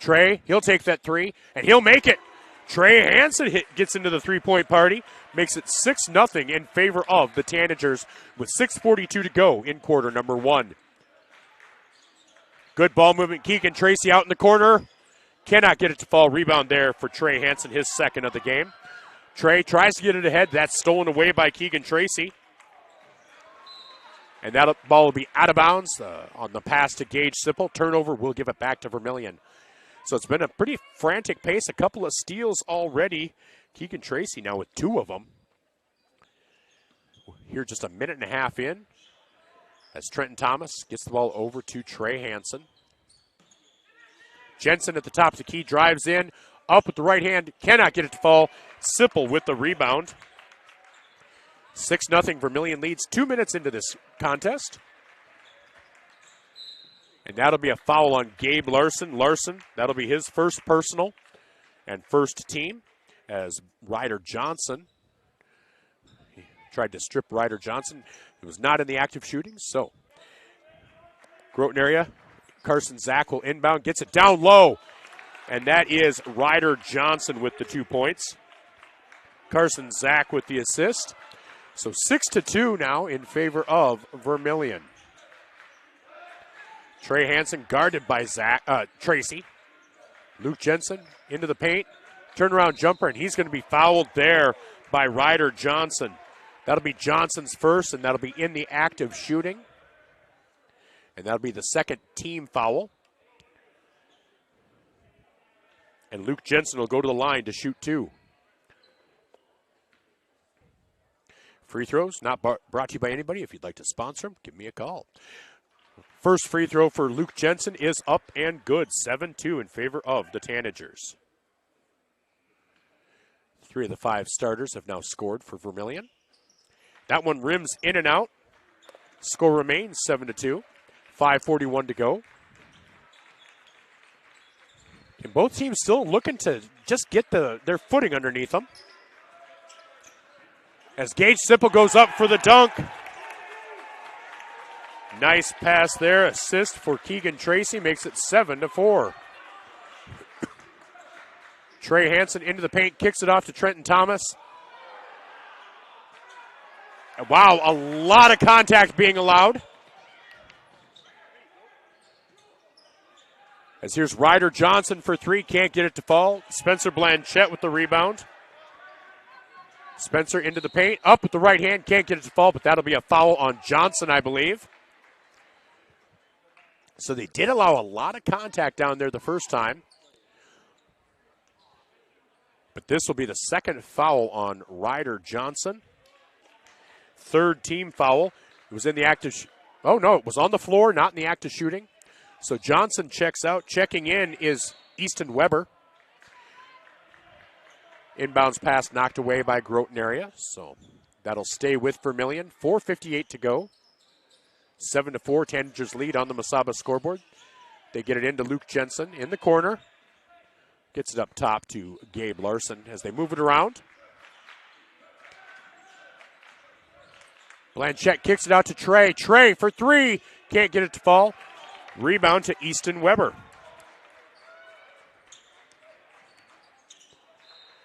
Trey, he'll take that 3, and he'll make it. Trey Hansen gets into the three-point party, makes it 6-0 in favor of the Tanagers with 6:42 to go in quarter number 1. Good ball movement. Keegan Tracy out in the corner. Cannot get it to fall. Rebound there for Trey Hansen, his second of the game. Trey tries to get it ahead. That's stolen away by Keegan Tracy. And that ball will be out of bounds on the pass to Gage Sipple. Turnover will give it back to Vermillion. So it's been a pretty frantic pace. A couple of steals already. Keegan Tracy now with 2 of them. Here just a minute and a half in as Trenton Thomas gets the ball over to Trey Hansen. Jensen at the top of the key, drives in, up with the right hand, cannot get it to fall. Sipple with the rebound. 6-0, Vermillion leads 2 minutes into this contest. And that'll be a foul on Gabe Larson. Larson, that'll be his first personal and first team as Ryder Johnson. He tried to strip Ryder Johnson. He was not in the active shooting, so Groton area, Carson Zach will inbound, gets it down low. And that is Ryder Johnson with the 2 points. Carson Zach with the assist. So 6-2 now in favor of Vermillion. Trey Hansen guarded by Tracy. Luke Jensen into the paint. Turnaround jumper, and he's going to be fouled there by Ryder Johnson. That'll be Johnson's first, and that'll be in the active shooting. And that'll be the second team foul. And Luke Jensen will go to the line to shoot 2. Free throws, not brought to you by anybody. If you'd like to sponsor them, give me a call. First free throw for Luke Jensen is up and good. 7-2 in favor of the Tanagers. 3 of the 5 starters have now scored for Vermillion. That one rims in and out. Score remains 7-2. 5:41 to go. And both teams still looking to just get their footing underneath them. As Gage Sipple goes up for the dunk. Nice pass there. Assist for Keegan Tracy makes it 7-4. Trey Hansen into the paint, kicks it off to Trenton Thomas. Wow, a lot of contact being allowed. As here's Ryder Johnson for 3, can't get it to fall. Spencer Blanchette with the rebound. Spencer into the paint, up with the right hand, can't get it to fall, but that'll be a foul on Johnson, I believe. So they did allow a lot of contact down there the first time. But this will be the second foul on Ryder Johnson. Third team foul. It was in the active. Oh, no, it was on the floor, not in the act of shooting. So Johnson checks out. Checking in is Easton Weber. Inbounds pass knocked away by Groton area. So that'll stay with Vermillion. 4:58 to go. 7-4, Tanagers lead on the Masaba scoreboard. They get it into Luke Jensen in the corner. Gets it up top to Gabe Larson as they move it around. Blanchette kicks it out to Trey. Trey for 3. Can't get it to fall. Rebound to Easton Weber.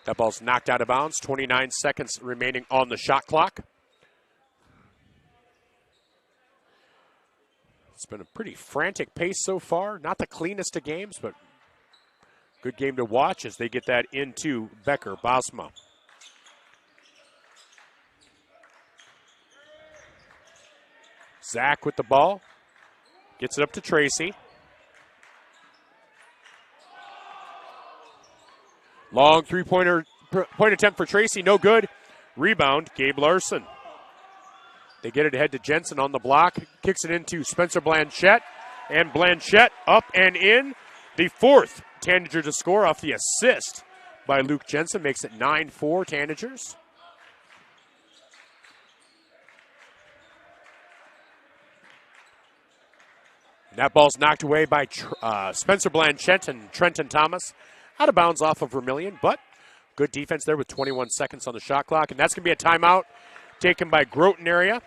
That ball's knocked out of bounds. 29 seconds remaining on the shot clock. It's been a pretty frantic pace so far. Not the cleanest of games, but good game to watch as they get that into Becker Bosma. Zach with the ball. Gets it up to Tracy. Long three-point attempt for Tracy. No good. Rebound, Gabe Larson. They get it ahead to Jensen on the block. Kicks it into Spencer Blanchette. And Blanchette up and in. The fourth Tanager to score off the assist by Luke Jensen. Makes it 9-4 Tanagers. That ball's knocked away by Spencer Blanchette and Trenton Thomas. Out of bounds off of Vermillion, but good defense there with 21 seconds on the shot clock. And that's going to be a timeout taken by Groton area.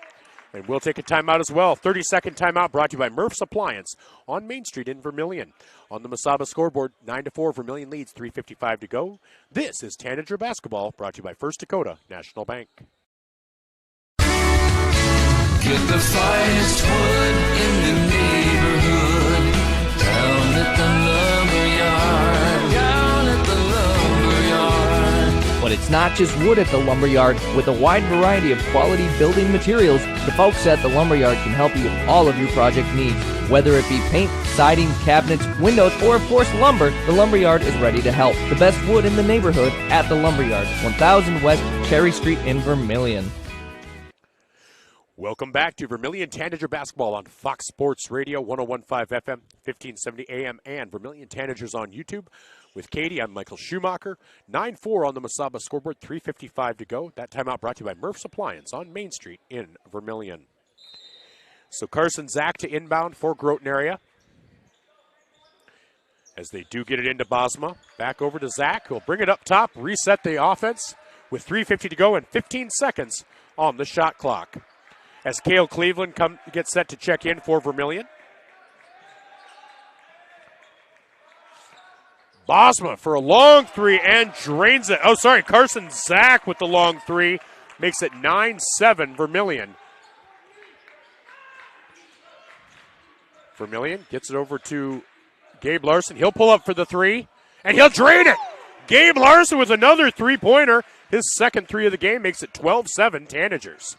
And we'll take a timeout as well. 30-second timeout brought to you by Murph's Appliance on Main Street in Vermillion. On the Masaba scoreboard, 9-4, Vermillion leads, 3:55 to go. This is Tanager Basketball, brought to you by First Dakota National Bank. Get the finest wood in the neighborhood, down at the lumberyard, down at the lumberyard. But it's not just wood at the lumberyard. With a wide variety of quality building materials, the folks at the lumberyard can help you with all of your project needs. Whether it be paint, siding, cabinets, windows, or of course lumber, the lumberyard is ready to help. The best wood in the neighborhood at the lumberyard, 1000 West Cherry Street in Vermillion. Welcome back to Vermillion Tanager Basketball on Fox Sports Radio, 101.5 FM, 1570 AM, and Vermillion Tanagers on YouTube. With Katie, I'm Michael Schumacher. 9-4 on the Masaba scoreboard, 3:55 to go. That timeout brought to you by Murph's Appliance on Main Street in Vermillion. So Carson Zach to inbound for Groton Area. As they do get it into Bosma. Back over to Zach, who'll bring it up top, reset the offense with 3:50 to go and 15 seconds on the shot clock. As Cale Cleveland gets set to check in for Vermillion. Bosma for a long three and drains it. Oh, sorry, Carson Zach with the long three makes it 9-7 Vermillion. Vermillion gets it over to Gabe Larson. He'll pull up for the three, and he'll drain it. Gabe Larson with another three-pointer. His second three of the game makes it 12-7 Tanagers.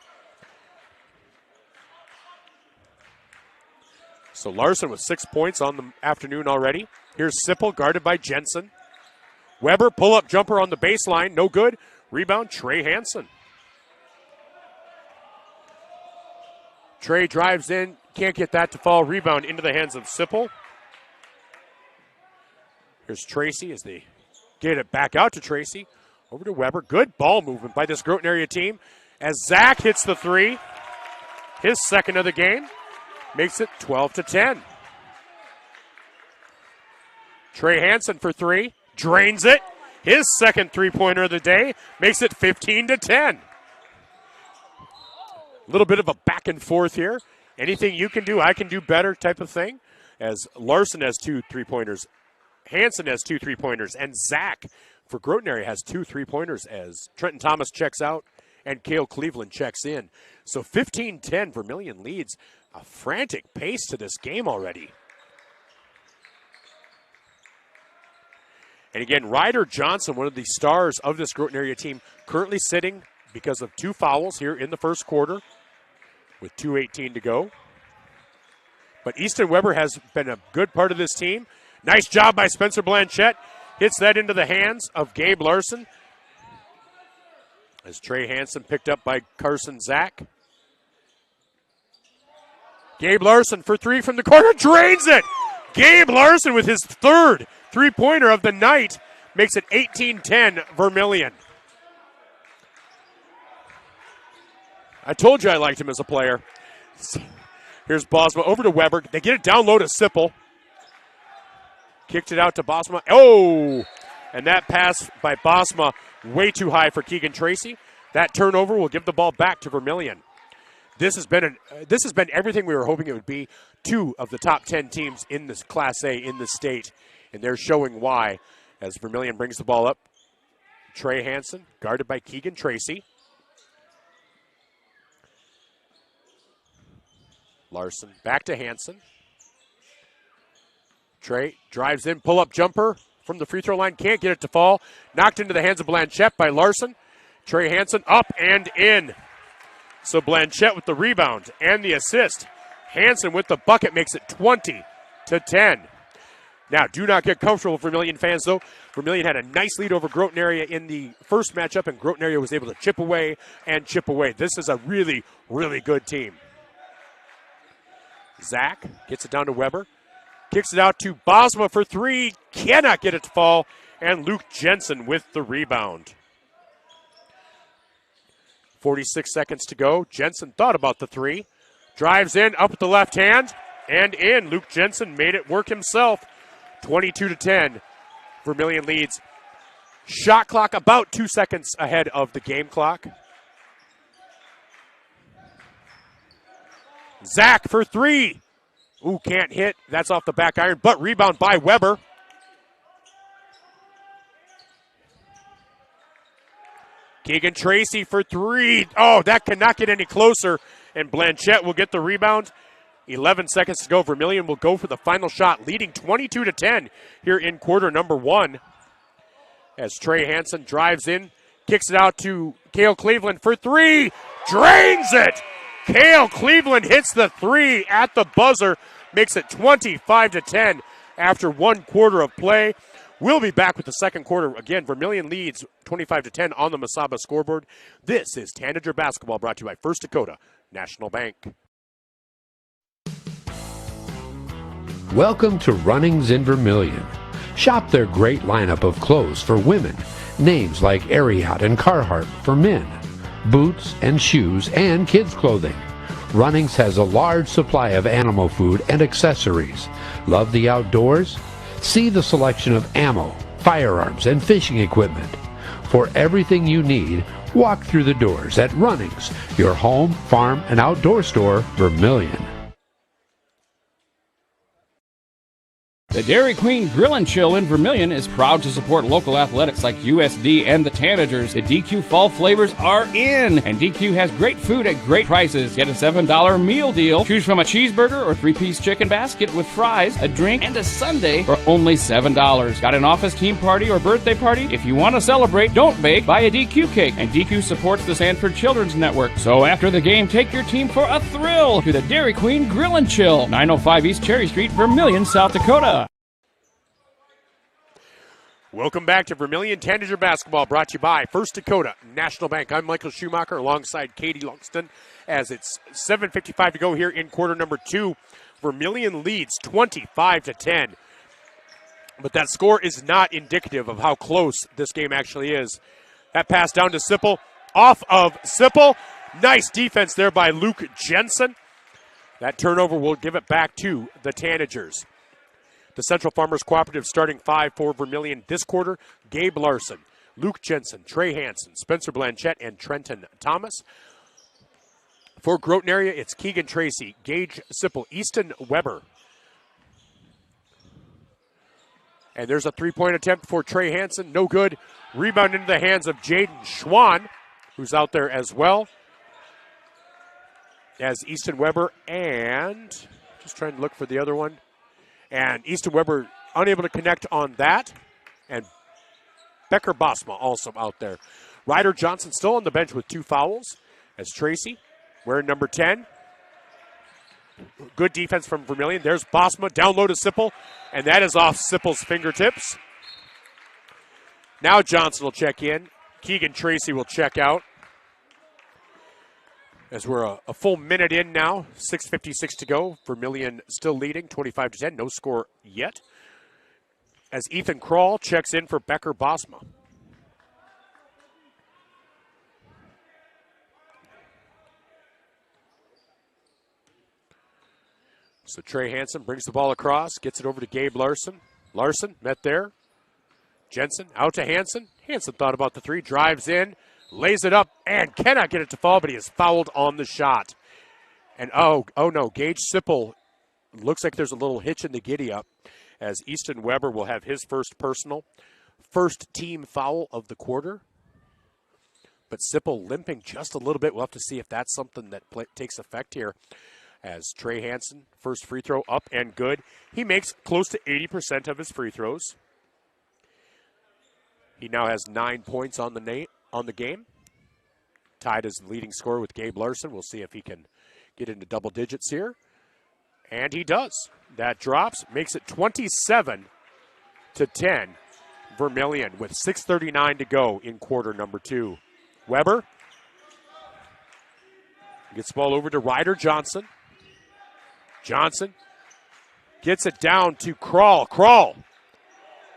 So Larson with 6 points on the afternoon already. Here's Sipple guarded by Jensen. Weber pull-up jumper on the baseline. No good. Rebound, Trey Hansen. Trey drives in. Can't get that to fall. Rebound into the hands of Sipple. Here's Tracy as they get it back out to Tracy. Over to Weber. Good ball movement by this Groton Area team. As Zach hits the three. His second of the game. Makes it 12-10. Trey Hansen for three. Drains it. His second three-pointer of the day. Makes it 15-10. A little bit of a back and forth here. Anything you can do, I can do better type of thing. As Larson has 2 3-pointers. Hansen has 2 3-pointers. And Zach for Groton Area has 2 3-pointers as Trenton Thomas checks out and Cale Cleveland checks in. So 15-10 Vermillion leads. A frantic pace to this game already. And again, Ryder Johnson, one of the stars of this Groton Area team, currently sitting because of 2 fouls here in the first quarter with 2:18 to go. But Easton Weber has been a good part of this team. Nice job by Spencer Blanchette. Hits that into the hands of Gabe Larson. As Trey Hansen picked up by Carson Zach. Gabe Larson for three from the corner, drains it! Gabe Larson with his third three-pointer of the night makes it 18-10 Vermillion. I told you I liked him as a player. Here's Bosma over to Weber. They get it down low to Sipple. Kicked it out to Bosma. Oh! And that pass by Bosma way too high for Keegan Tracy. That turnover will give the ball back to Vermillion. This has been everything we were hoping it would be. 2 of the top 10 teams in this Class A in the state, and they're showing why. As Vermillion brings the ball up, Trey Hansen guarded by Keegan Tracy. Larson back to Hansen. Trey drives in, pull-up jumper from the free throw line, can't get it to fall. Knocked into the hands of Blanchette by Larson. Trey Hansen up and in. So Blanchette with the rebound and the assist. Hansen with the bucket makes it 20-10. Now, do not get comfortable, Vermillion fans, though. Vermillion had a nice lead over Groton Area in the first matchup, and Groton Area was able to chip away and chip away. This is a really, really good team. Zach gets it down to Weber. Kicks it out to Bosma for three. Cannot get it to fall. And Luke Jensen with the rebound. 46 seconds to go. Jensen thought about the three. Drives in, up with the left hand, and in. Luke Jensen made it work himself. 22-10. Vermillion leads. Shot clock about 2 seconds ahead of the game clock. Zach for three. Ooh, can't hit. That's off the back iron, but rebound by Weber. Keegan Tracy for three. Oh, that cannot get any closer. And Blanchette will get the rebound. 11 seconds to go. Vermillion will go for the final shot, leading 22-10 here in quarter number one. As Trey Hansen drives in, kicks it out to Cale Cleveland for three. Drains it. Cale Cleveland hits the three at the buzzer. Makes it 25-10 after 1 quarter of play. We'll be back with the second quarter. Again, Vermillion leads 25-10 on the Mesaba scoreboard. This is Tanager Basketball, brought to you by First Dakota National Bank. Welcome to Runnings in Vermillion. Shop their great lineup of clothes for women. Names like Ariat and Carhartt for men. Boots and shoes and kids' clothing. Runnings has a large supply of animal food and accessories. Love the outdoors? See the selection of ammo, firearms, and fishing equipment. For everything you need, walk through the doors at Runnings, your home, farm, and outdoor store, Vermillion. The Dairy Queen Grill and Chill in Vermillion is proud to support local athletics like USD and the Tanagers. The DQ fall flavors are in, and DQ has great food at great prices. Get a $7 meal deal. Choose from a cheeseburger or 3-piece chicken basket with fries, a drink, and a sundae for only $7. Got an office team party or birthday party? If you want to celebrate, don't bake, buy a DQ cake. And DQ supports the Sanford Children's Network. So after the game, take your team for a thrill to the Dairy Queen Grill and Chill, 905 East Cherry Street, Vermillion, South Dakota. Welcome back to Vermillion Tanager Basketball, brought to you by First Dakota National Bank. I'm Michael Schumacher alongside Katie Longston as it's 7:55 to go here in quarter number two. Vermillion leads 25-10. But that score is not indicative of how close this game actually is. That pass down to Sipple, off of Sipple. Nice defense there by Luke Jensen. That turnover will give it back to the Tanagers. The Central Farmers Cooperative starting five for Vermillion this quarter: Gabe Larson, Luke Jensen, Trey Hansen, Spencer Blanchette, and Trenton Thomas. For Groton Area, it's Keegan Tracy, Gage Sipple, Easton Weber. And there's a three-point attempt for Trey Hansen. No good. Rebound into the hands of Jaden Schwann, who's out there as well. As Easton Weber and, just trying to look for the other one. And Easton Weber unable to connect on that. And Becker Bosma also out there. Ryder Johnson still on the bench with 2 fouls. As Tracy wearing number 10. Good defense from Vermillion. There's Bosma down low to Sipple. And that is off Sipple's fingertips. Now Johnson will check in. Keegan Tracy will check out. As we're a full minute in now, 6:56 to go. Vermillion still leading, 25-10. No score yet. As Ethan Kroll checks in for Becker Bosma. So Trey Hansen brings the ball across, gets it over to Gabe Larson. Larson met there. Jensen out to Hansen. Hansen thought about the three, drives in. Lays it up and cannot get it to fall, but he is fouled on the shot. And oh no, Gage Sipple, looks like there's a little hitch in the giddy-up as Easton Weber will have his first personal, first team foul of the quarter. But Sipple limping just a little bit. We'll have to see if that's something that takes effect here. As Trey Hansen, first free throw up and good. He makes close to 80% of his free throws. He now has 9 points on the game. Tied as the leading scorer with Gabe Larson. We'll see if he can get into double digits here. And he does. That drops, makes it 27-10. Vermillion with 6:39 to go in quarter number two. Weber gets the ball over to Ryder Johnson. Johnson gets it down to Kroll. Kroll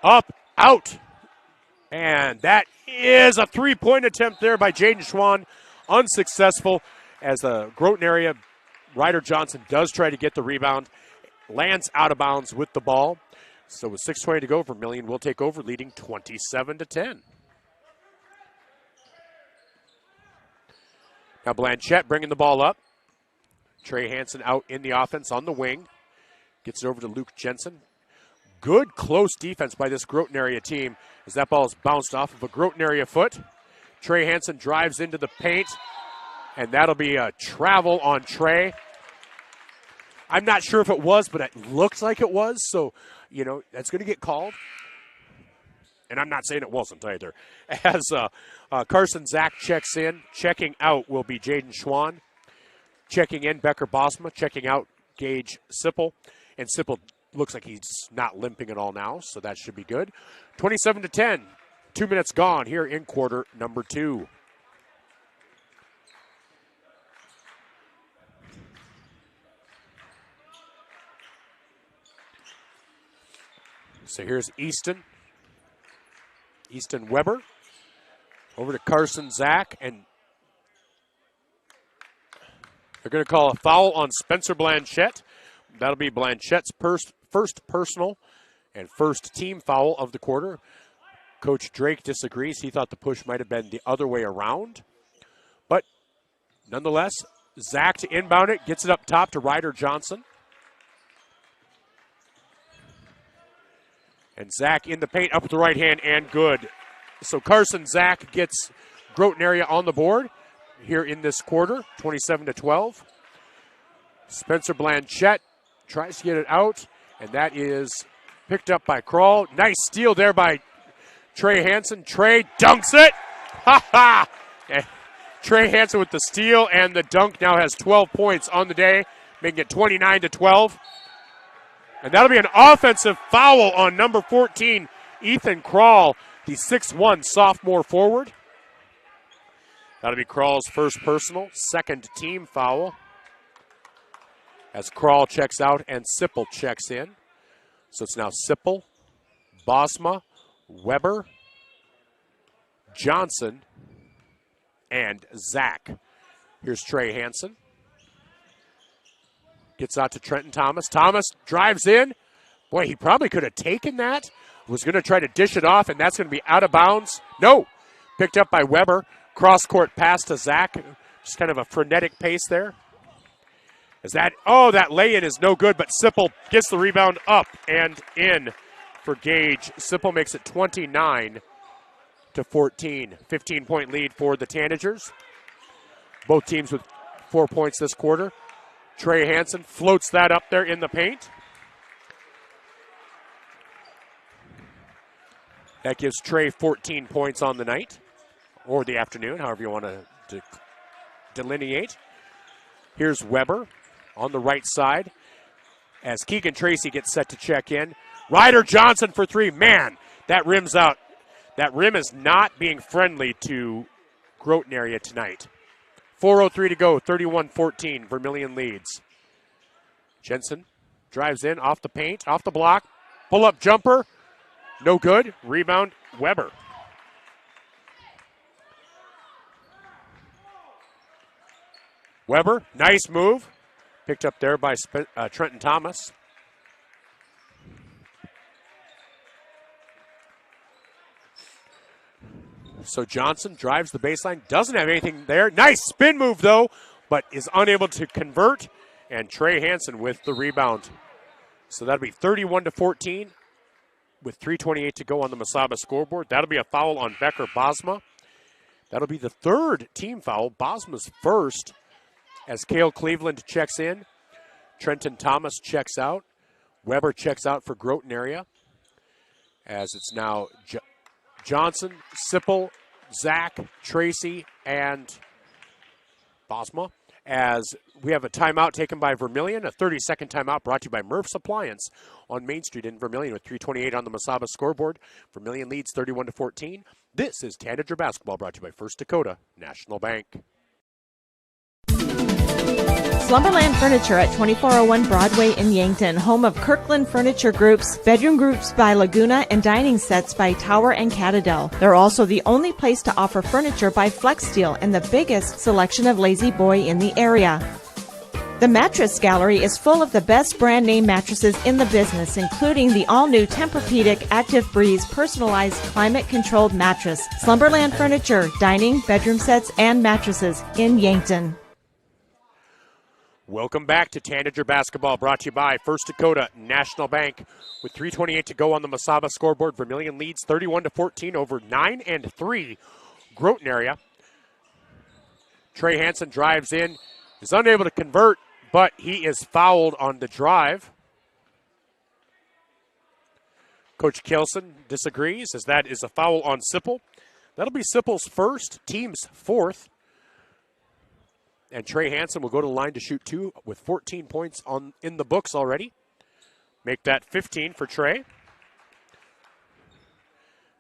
up, out. And that is a three-point attempt there by Jaden Schwann. Unsuccessful as the Groton Area. Ryder Johnson does try to get the rebound. Lands out of bounds with the ball. So with 6:20 to go, Vermillion will take over, leading 27-10. Now Blanchette bringing the ball up. Trey Hansen out in the offense on the wing. Gets it over to Luke Jensen. Good close defense by this Groton area team as that ball is bounced off of a Groton area foot. Trey Hansen drives into the paint, and that'll be a travel on Trey. I'm not sure if it was, but it looks like it was, so, that's going to get called. And I'm not saying it wasn't either. As Carson Zach checks in, checking out will be Jaden Schwann. Checking in, Becker Bosma. Checking out, Gage Sipple. And Sipple looks like he's not limping at all now, so that should be good. 27-10. 2 minutes gone here in quarter number 2. So here's Easton Weber over to Carson Zach, and they're going to call a foul on Spencer Blanchette. That'll be Blanchette's first personal and first team foul of the quarter. Coach Drake disagrees. He thought the push might have been the other way around. But nonetheless, Zach to inbound it, gets it up top to Ryder Johnson. And Zach in the paint, up with the right hand, and good. So Carson Zach gets Groton area on the board here in this quarter, 27-12. Spencer Blanchette tries to get it out, and that is picked up by Kroll. Nice steal there by Trey Hansen. Trey dunks it. Ha-ha! Trey Hansen with the steal, and the dunk now has 12 points on the day, making it 29-12. And that'll be an offensive foul on number 14, Ethan Kroll, the 6'1" sophomore forward. That'll be Kroll's first personal, second team foul. As Kroll checks out and Sipple checks in. So it's now Sipple, Bosma, Weber, Johnson, and Zach. Here's Trey Hansen. Gets out to Trenton Thomas. Thomas drives in. Boy, he probably could have taken that. Was going to try to dish it off, and that's going to be out of bounds. No. Picked up by Weber. Cross-court pass to Zach. Just kind of a frenetic pace there. That lay-in is no good, but Sipple gets the rebound up and in for Gage. Sipple makes it 29-14. 15-point lead for the Tanagers. Both teams with 4 points this quarter. Trey Hansen floats that up there in the paint. That gives Trey 14 points on the night, or the afternoon, however you want to delineate. Here's Weber on the right side as Keegan Tracy gets set to check in. Ryder Johnson for three. Man, that rim's out. That rim is not being friendly to Groton area tonight. 4:03 to go, 31-14, Vermillion leads. Jensen drives in, off the paint, off the block. Pull-up jumper, no good. Rebound, Weber. Weber, nice move. Picked up there by Trenton Thomas. So Johnson drives the baseline, doesn't have anything there. Nice spin move, though, but is unable to convert. And Trey Hansen with the rebound. So that'll be 31-14 with 3:28 to go on the Masaba scoreboard. That'll be a foul on Becker Bosma. That'll be the third team foul, Bosma's first, as Cale Cleveland checks in. Trenton Thomas checks out. Weber checks out for Groton area. As it's now Johnson, Sipple, Zach, Tracy, and Bosma. As we have a timeout taken by Vermillion, a 30-second timeout brought to you by Murph's Appliance on Main Street in Vermillion with 3:28 on the Masaba scoreboard. Vermillion leads 31-14. This is Tanager Basketball brought to you by First Dakota National Bank. Slumberland Furniture at 2401 Broadway in Yankton, home of Kirkland Furniture Group's, bedroom groups by Laguna, and dining sets by Tower and Catadel. They're also the only place to offer furniture by Flex Steel and the biggest selection of Lazy Boy in the area. The Mattress Gallery is full of the best brand name mattresses in the business, including the all-new Tempur-Pedic Active Breeze personalized climate-controlled mattress. Slumberland Furniture, dining, bedroom sets, and mattresses in Yankton. Welcome back to Tanager Basketball, brought to you by First Dakota National Bank. With 3:28 to go on the Masaba scoreboard, Vermillion leads 31-14 over 9 and 3 Groton Area. Trey Hansen drives in, is unable to convert, but he is fouled on the drive. Coach Kelson disagrees, as that is a foul on Sipple. That'll be Sipple's first, team's fourth. And Trey Hansen will go to the line to shoot 2 with 14 points in the books already. Make that 15 for Trey.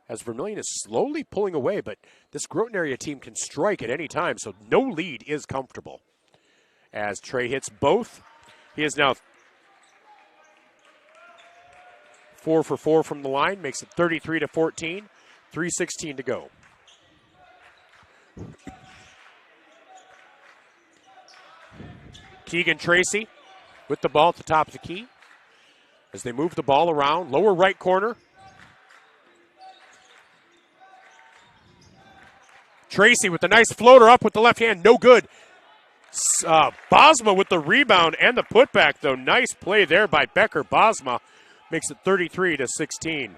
As Vermillion is slowly pulling away, but this Groton Area team can strike at any time, so no lead is comfortable. As Trey hits both, he is now 4 for 4 from the line, makes it 33-14, 3:16 to go. Keegan Tracy with the ball at the top of the key. As they move the ball around, lower right corner. Tracy with a nice floater up with the left hand, no good. Bosma with the rebound and the putback, though. Nice play there by Becker. Bosma makes it 33-16.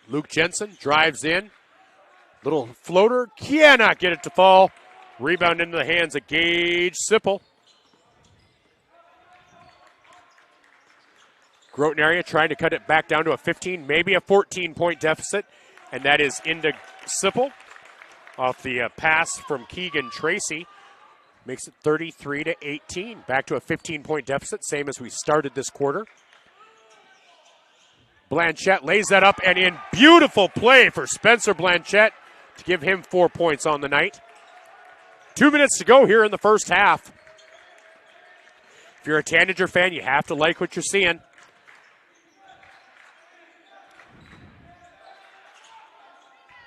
Luke Jensen drives in. Little floater, cannot get it to fall. Rebound into the hands of Gage Sipple. Groton Area trying to cut it back down to a 15, maybe a 14-point deficit, and that is into Sipple off the pass from Keegan Tracy. Makes it 33-18. Back to a 15-point deficit, same as we started this quarter. Blanchette lays that up and in. Beautiful play for Spencer Blanchette to give him 4 points on the night. 2 minutes to go here in the first half. If you're a Tanager fan, you have to like what you're seeing.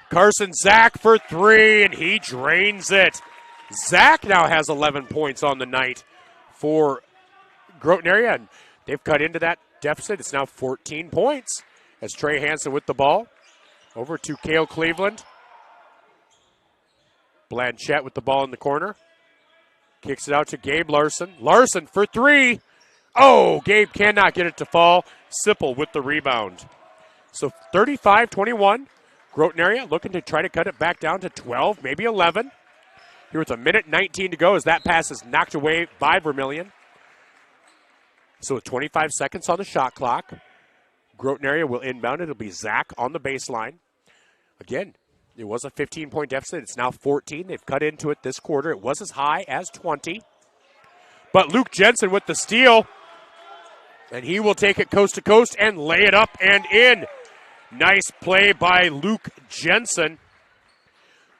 Carson Zach for 3, and he drains it. Zach now has 11 points on the night for Groton Area, and they've cut into that deficit. It's now 14 points as Trey Hansen with the ball. Over to Cale Cleveland. Blanchette with the ball in the corner. Kicks it out to Gabe Larson. Larson for 3. Oh, Gabe cannot get it to fall. Sipple with the rebound. So 35-21. Groton Area looking to try to cut it back down to 12, maybe 11. Here with a minute 19 to go as that pass is knocked away by Vermillion. So with 25 seconds on the shot clock, Groton Area will inbound it. It'll be Zach on the baseline. Again, it was a 15-point deficit. It's now 14. They've cut into it this quarter. It was as high as 20. But Luke Jensen with the steal, and he will take it coast to coast and lay it up and in. Nice play by Luke Jensen,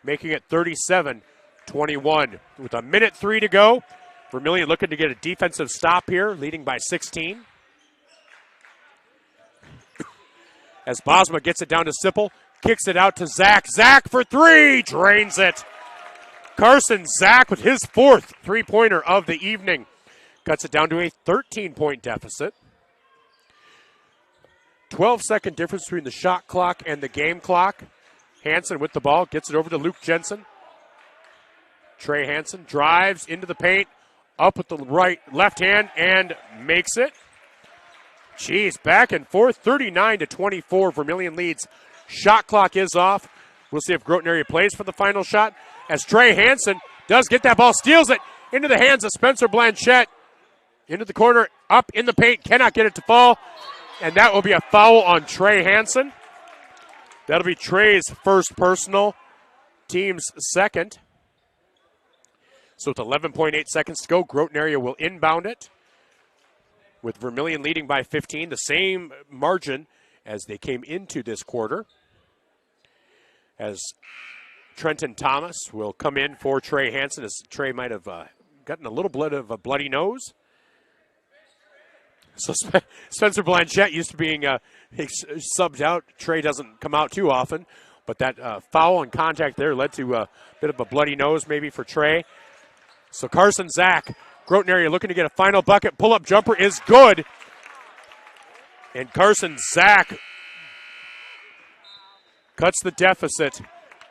making it 37-21. With a minute 3 to go, Vermillion looking to get a defensive stop here, leading by 16. As Bosma gets it down to Sipple, kicks it out to Zach. Zach for 3, drains it. Carson Zach with his 4th three-pointer of the evening. Cuts it down to a 13-point deficit. 12-second difference between the shot clock and the game clock. Hansen with the ball, gets it over to Luke Jensen. Trey Hansen drives into the paint, up with the left hand, and makes it. Jeez, back and forth, 39-24. Vermillion leads. Shot clock is off. We'll see if Groton Area plays for the final shot. As Trey Hansen does get that ball, steals it into the hands of Spencer Blanchette. Into the corner, up in the paint, cannot get it to fall. And that will be a foul on Trey Hansen. That'll be Trey's first personal, team's second. So with 11.8 seconds to go, Groton Area will inbound it. With Vermillion leading by 15, the same margin as they came into this quarter. As Trenton Thomas will come in for Trey Hansen, as Trey might have gotten a little bit of a bloody nose. So Spencer Blanchette used to being subbed out. Trey doesn't come out too often, but that foul and contact there led to a bit of a bloody nose maybe for Trey. So Carson Zach, Groton Area looking to get a final bucket. Pull-up jumper is good. And Carson Zach cuts the deficit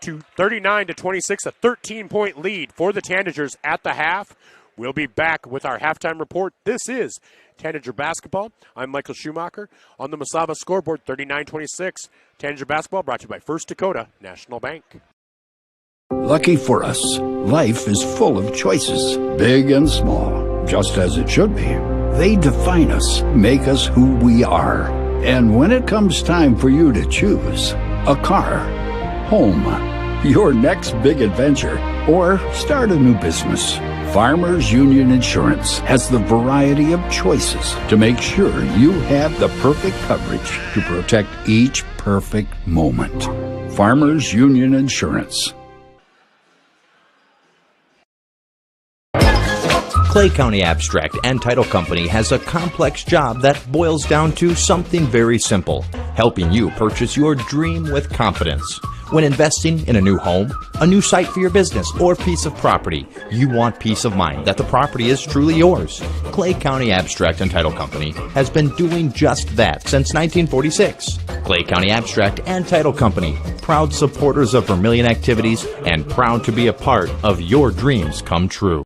to 39-26, a 13-point lead for the Tanagers at the half. We'll be back with our halftime report. This is Tanager Basketball. I'm Michael Schumacher. On the Masaba scoreboard, 39-26. Tanager Basketball brought to you by First Dakota National Bank. Lucky for us, life is full of choices, big and small, just as it should be. They define us, make us who we are. And when it comes time for you to choose a car, home, your next big adventure, or start a new business, Farmers Union Insurance has the variety of choices to make sure you have the perfect coverage to protect each perfect moment. Farmers Union Insurance. Clay County Abstract and Title Company has a complex job that boils down to something very simple: helping you purchase your dream with confidence. When investing in a new home, a new site for your business, or piece of property, you want peace of mind that the property is truly yours. Clay County Abstract and Title Company has been doing just that since 1946. Clay County Abstract and Title Company, proud supporters of Vermillion activities and proud to be a part of your dreams come true.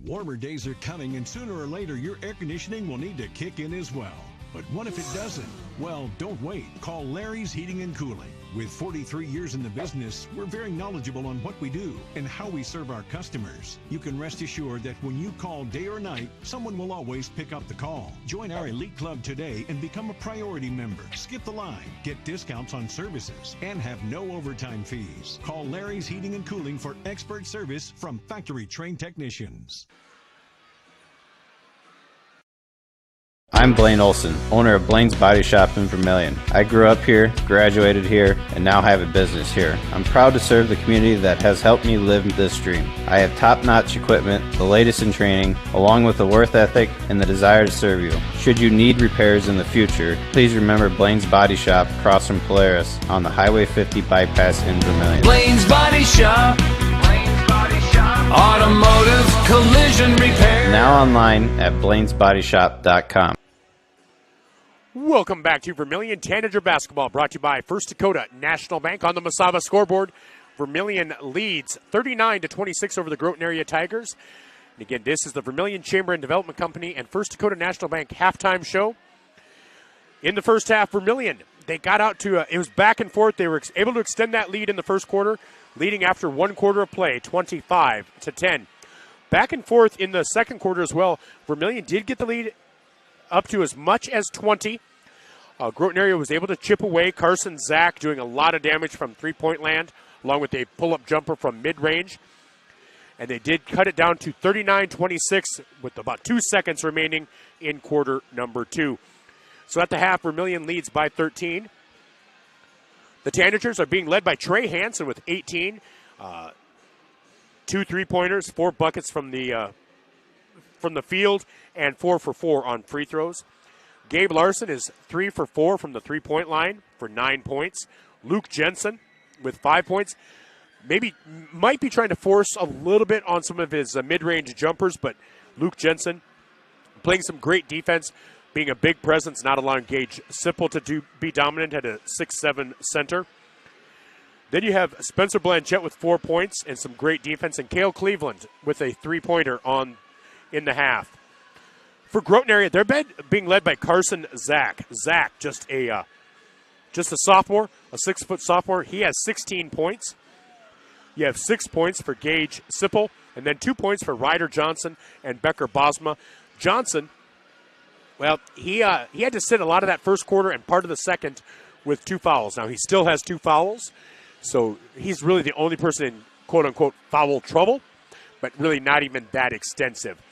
Warmer days are coming, and sooner or later your air conditioning will need to kick in as well. But what if it doesn't? Well, don't wait. Call Larry's Heating and Cooling. With 43 years in the business, we're very knowledgeable on what we do and how we serve our customers. You can rest assured that when you call day or night, someone will always pick up the call. Join our elite club today and become a priority member. Skip the line, get discounts on services, and have no overtime fees. Call Larry's Heating and Cooling for expert service from factory-trained technicians. I'm Blaine Olson, owner of Blaine's Body Shop in Vermillion. I grew up here, graduated here, and now have a business here. I'm proud to serve the community that has helped me live this dream. I have top-notch equipment, the latest in training, along with a work ethic and the desire to serve you. Should you need repairs in the future, please remember Blaine's Body Shop across from Polaris on the Highway 50 bypass in Vermillion. Blaine's Body Shop. Automotive collision repair. Now online at blainsbodyshop.com. Welcome back to Vermillion Tanager Basketball, brought to you by First Dakota National Bank. On the Masaba scoreboard, Vermillion leads 39-26 over the Groton Area Tigers. And again, this is the Vermillion Chamber and Development Company and First Dakota National Bank halftime show. In the first half, Vermillion, they got out to, it was back and forth. They were able to extend that lead in the first quarter, leading after one quarter of play, 25-10. Back and forth in the second quarter as well. Vermillion did get the lead up to as much as 20. Groton Area was able to chip away. Carson Zach doing a lot of damage from three-point land, along with a pull-up jumper from mid-range. And they did cut it down to 39-26 with about 2 seconds remaining in quarter number 2. So at the half, Vermillion leads by 13. The Tanagers are being led by Trey Hansen with 18. 2 3-pointers, 4 buckets from the field, and 4 for 4 on free throws. Gabe Larson is 3 for 4 from the three-point line for 9 points. Luke Jensen with 5 points. Might be trying to force a little bit on some of his mid-range jumpers, but Luke Jensen playing some great defense, being a big presence, not allowing Gage Sipple to be dominant at a 6'7" center. Then you have Spencer Blanchett with 4 points and some great defense, and Cale Cleveland with a 3-pointer in the half. For Groton Area, they're being led by Carson Zach. Zach, just a sophomore, a 6-foot sophomore. He has 16 points. You have 6 points for Gage Sipple, and then 2 points for Ryder Johnson and Becker Bosma. Johnson, well, he had to sit a lot of that first quarter and part of the second with 2 fouls. Now, he still has 2 fouls, so he's really the only person in quote-unquote foul trouble, but really not even that extensive.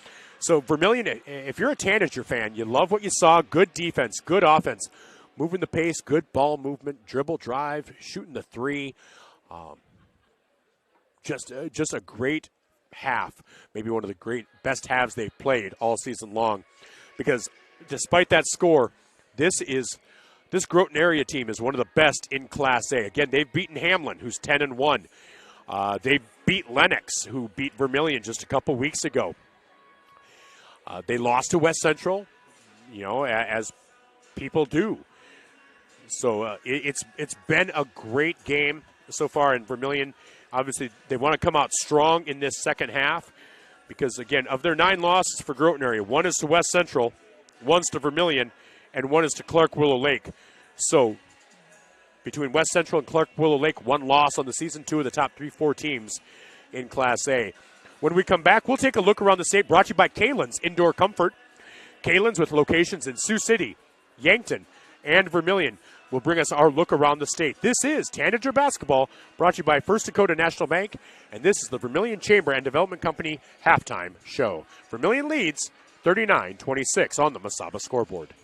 So Vermillion, if you're a Tanager fan, you love what you saw. Good defense, good offense, moving the pace, good ball movement, dribble, drive, shooting the 3. Just a great half, maybe one of the best halves they've played all season long. Because despite that score, this Groton Area team is one of the best in Class A. Again, they've beaten Hamlin, who's 10-1. They beat Lennox, who beat Vermillion just a couple weeks ago. They lost to West Central, as people do. So it's been a great game so far in Vermillion. Obviously, they want to come out strong in this second half because, again, of their 9 losses for Groton area, 1 is to West Central, 1's to Vermillion, and 1 is to Clark Willow Lake. So between West Central and Clark Willow Lake, 1 loss on the season, 2 of the top 3-4 teams in Class A. When we come back, we'll take a look around the state, brought to you by Kalen's Indoor Comfort. Kalen's, with locations in Sioux City, Yankton, and Vermillion, will bring us our look around the state. This is Tanager Basketball, brought to you by First Dakota National Bank, and this is the Vermillion Chamber and Development Company halftime show. Vermillion leads 39-26 on the Mesaba scoreboard.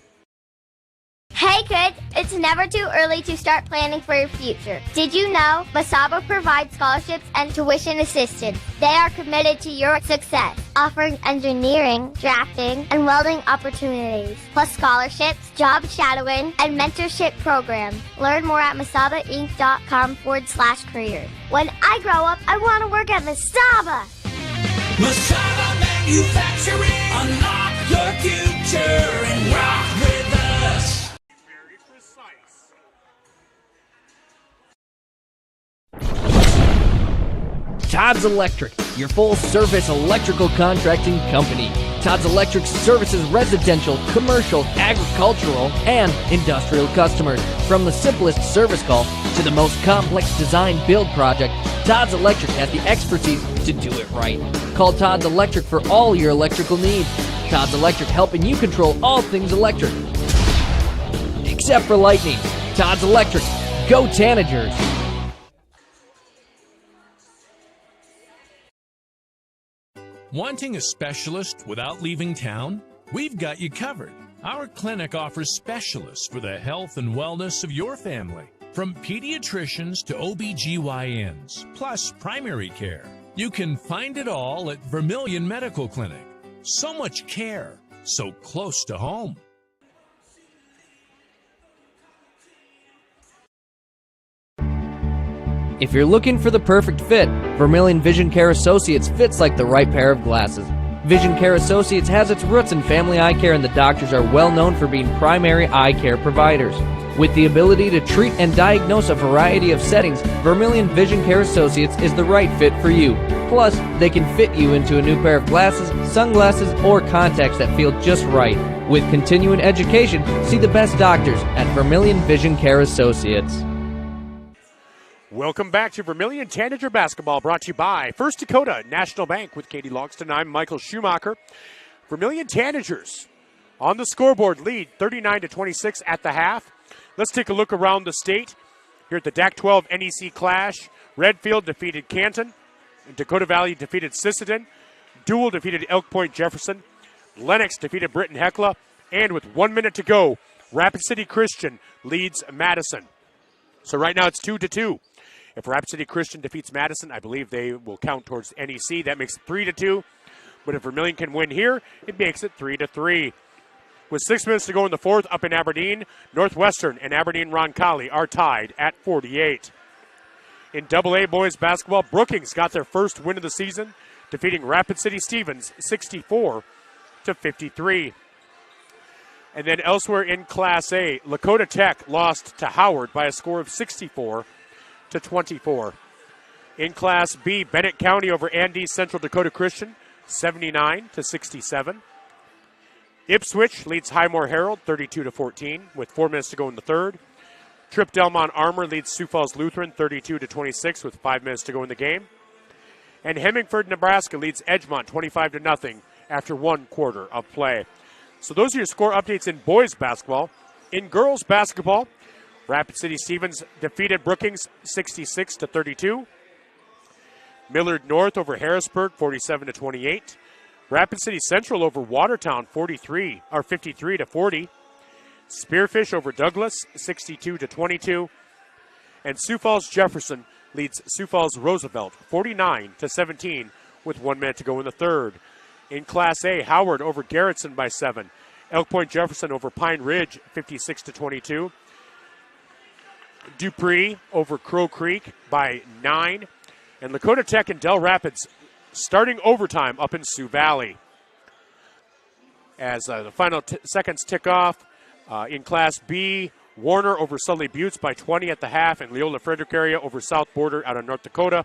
Hey kids, it's never too early to start planning for your future. Did you know Mesaba provides scholarships and tuition assistance? They are committed to your success, offering engineering, drafting, and welding opportunities, plus scholarships, job shadowing, and mentorship programs. Learn more at mesabainc.com/career. When I grow up, I want to work at Mesaba. Mesaba Manufacturing. Unlock your future and rock with us. Todd's Electric, your full-service electrical contracting company. Todd's Electric services residential, commercial, agricultural, and industrial customers. From the simplest service call to the most complex design build project, Todd's Electric has the expertise to do it right. Call Todd's Electric for all your electrical needs. Todd's Electric, helping you control all things electric. Except for lightning. Todd's Electric. Go Tanagers! Wanting a specialist without leaving town? We've got you covered. Our clinic offers specialists for the health and wellness of your family. From pediatricians to OBGYNs, plus primary care. You can find it all at Vermillion Medical Clinic. So much care, so close to home. If you're looking for the perfect fit, Vermillion Vision Care Associates fits like the right pair of glasses. Vision Care Associates has its roots in family eye care, and the doctors are well known for being primary eye care providers. With the ability to treat and diagnose a variety of settings, Vermillion Vision Care Associates is the right fit for you. Plus, they can fit you into a new pair of glasses, sunglasses, or contacts that feel just right. With continuing education, see the best doctors at Vermillion Vision Care Associates. Welcome back to Vermillion Tanager Basketball, brought to you by First Dakota National Bank with Katie Logston. I'm Michael Schumacher. Vermillion Tanagers on the scoreboard lead 39-26 at the half. Let's take a look around the state. Here at the DAK XII-NEC CLASH, Redfield defeated Canton. Dakota Valley defeated Sisseton. Dual defeated Elk Point Jefferson. Lennox defeated Britton Hecla. And with 1 minute to go, Rapid City Christian leads Madison. So right now it's 2-2. If Rapid City Christian defeats Madison, I believe they will count towards NEC. That makes it 3-2. But if Vermillion can win here, it makes it 3-3. With 6 minutes to go in the fourth, up in Aberdeen, Northwestern and Aberdeen Roncalli are tied at 48. In AA boys basketball, Brookings got their first win of the season, defeating Rapid City Stevens 64-53. And then elsewhere in Class A, Lakota Tech lost to Howard by a score of 64-24. In Class B, Bennett County over Andes Central Dakota Christian, 79-67. Ipswich leads Highmore Herald, 32-14, with 4 minutes to go in the third. Trip Delmont Armour leads Sioux Falls Lutheran, 32-26, with 5 minutes to go in the game. And Hemingford, Nebraska leads Edgemont, 25-0, after 1 quarter of play. So those are your score updates in boys basketball. In girls basketball, Rapid City Stevens defeated Brookings 66-32. Millard North over Harrisburg 47-28. Rapid City Central over Watertown 53-40. Spearfish over Douglas 62-22. And Sioux Falls Jefferson leads Sioux Falls Roosevelt 49-17 with 1 minute to go in the third. In Class A, Howard over Garrettson by 7. Elk Point Jefferson over Pine Ridge 56-22. Dupree over Crow Creek by 9. And Lakota Tech and Del Rapids starting overtime up in Sioux Valley. As the final seconds tick off, In Class B, Warner over Sully Buttes by 20 at the half, and Leola Frederick area over South Border out of North Dakota,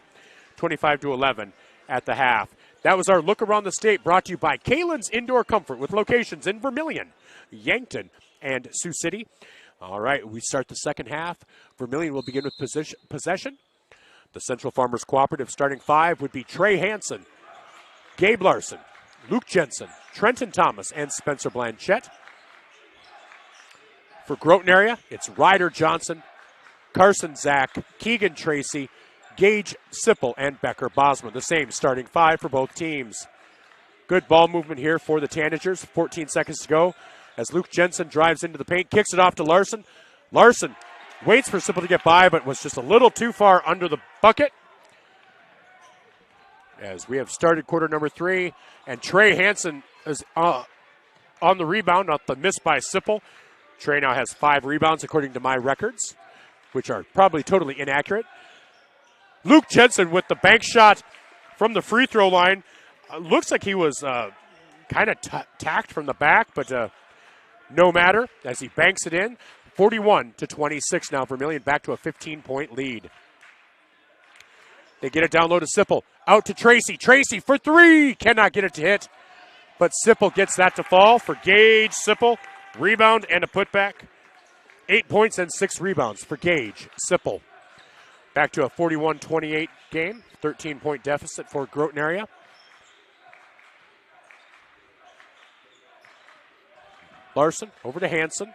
25-11 at the half. That was our look around the state, brought to you by Kalen's Indoor Comfort, with locations in Vermillion, Yankton, and Sioux City. All right, we start the second half. Vermillion will begin with possession. The Central Farmers Cooperative starting five would be Trey Hansen, Gabe Larson, Luke Jensen, Trenton Thomas, and Spencer Blanchette. For Groton area, it's Ryder Johnson, Carson Zach, Keegan Tracy, Gage Sipple, and Becker Bosma. The same starting five for both teams. Good ball movement here for the Tanagers. 14 seconds to go as Luke Jensen drives into the paint, kicks it off to Larson. Larson waits for Sipple to get by, but was just a little too far under the bucket. As we have started quarter number 3, and Trey Hansen is on the rebound, not the miss by Sipple. Trey now has 5 rebounds according to my records, which are probably totally inaccurate. Luke Jensen with the bank shot from the free throw line. Looks like he was kind of tacked from the back, but no matter as he banks it in. 41-26 now. Vermillion back to a 15-point lead. They get it down low to Sipple. Out to Tracy. Tracy for 3. Cannot get it to hit, but Sipple gets that to fall for Gage Sipple. Rebound and a putback. 8 points and 6 rebounds for Gage Sipple. Back to a 41-28 game. 13-point deficit for Groton area. Larson over to Hansen.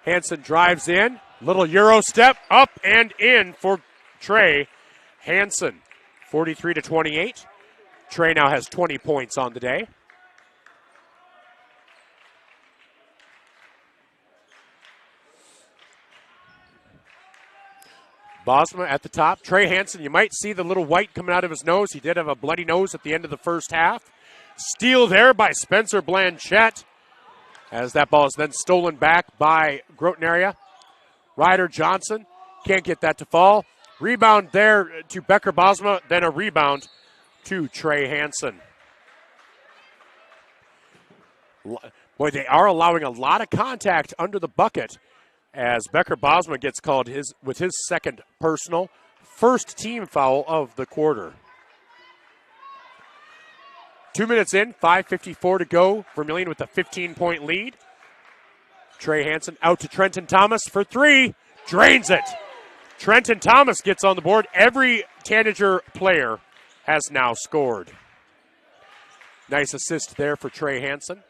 Hansen drives in. Little Euro step. Up and in for Trey Hansen. 43-28. Trey now has 20 points on the day. Bosma at the top. Trey Hansen, you might see the little white coming out of his nose. He did have a bloody nose at the end of the first half. Steal there by Spencer Blanchette, as that ball is then stolen back by Groton area. Ryder Johnson can't get that to fall. Rebound there to Becker Bosma, then a rebound to Trey Hansen. Boy, they are allowing a lot of contact under the bucket, as Becker Bosma gets called with his second personal, first team foul of the quarter. 2 minutes in, 5:54 to go. Vermillion with a 15-point lead. Trey Hansen out to Trenton Thomas for 3. Drains it. Trenton Thomas gets on the board. Every Tanager player has now scored. Nice assist there for Trey Hansen.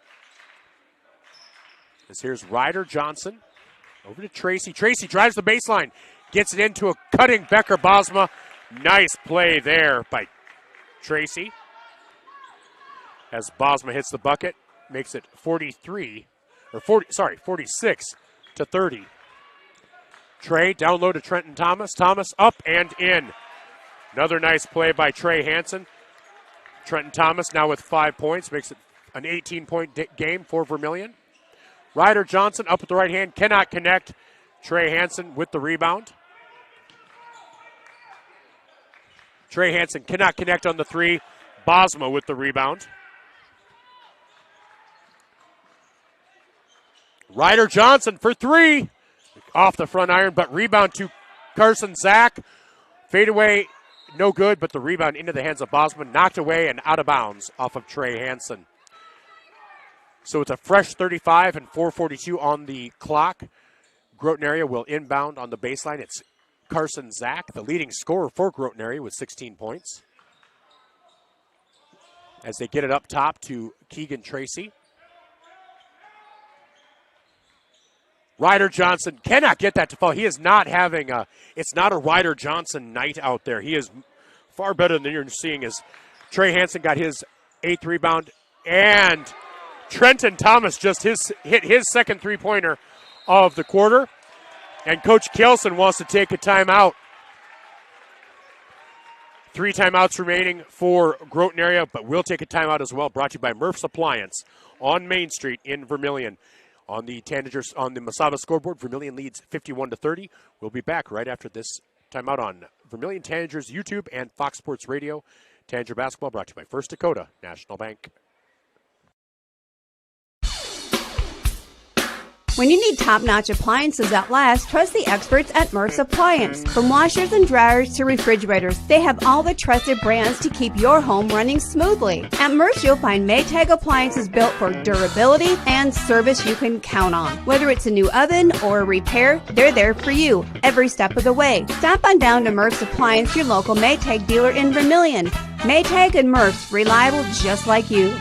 As here's Ryder Johnson. Over to Tracy. Tracy drives the baseline. Gets it into a cutting Becker Bosma. Nice play there by Tracy. As Bosma hits the bucket, makes it 46-30. Trey down low to Trenton Thomas. Thomas up and in. Another nice play by Trey Hansen. Trenton Thomas now with 5 points, makes it an 18-point game for Vermillion. Ryder Johnson up with the right hand, cannot connect. Trey Hansen with the rebound. Trey Hansen cannot connect on the 3. Bosma with the rebound. Ryder Johnson for 3. Off the front iron, but rebound to Carson Zach. Fadeaway, no good, but the rebound into the hands of Bosma. Knocked away and out of bounds off of Trey Hansen. So it's a fresh 35 and 4:42 on the clock. Groton area will inbound on the baseline. It's Carson Zach, the leading scorer for Groton area with 16 points. As they get it up top to Keegan Tracy. Ryder Johnson cannot get that to fall. He is not having it's not a Ryder Johnson night out there. He is far better than you're seeing as Trey Hansen got his 8th rebound, and Trenton Thomas just hit his second three-pointer of the quarter, and Coach Kelson wants to take a timeout. 3 timeouts remaining for Groton area, but we'll take a timeout as well, brought to you by Murph's Appliance on Main Street in Vermillion. On the Tanagers, on the Masaba scoreboard, Vermillion leads 51-30. We'll be back right after this timeout on Vermillion Tanagers YouTube and Fox Sports Radio. Tanager basketball brought to you by First Dakota National Bank. When you need top-notch appliances that last, trust the experts at Murph's Appliance. From washers and dryers to refrigerators, they have all the trusted brands to keep your home running smoothly. At Murph's, you'll find Maytag appliances built for durability and service you can count on. Whether it's a new oven or a repair, they're there for you every step of the way. Stop on down to Murph's Appliance, your local Maytag dealer in Vermillion. Maytag and Murph's, reliable just like you.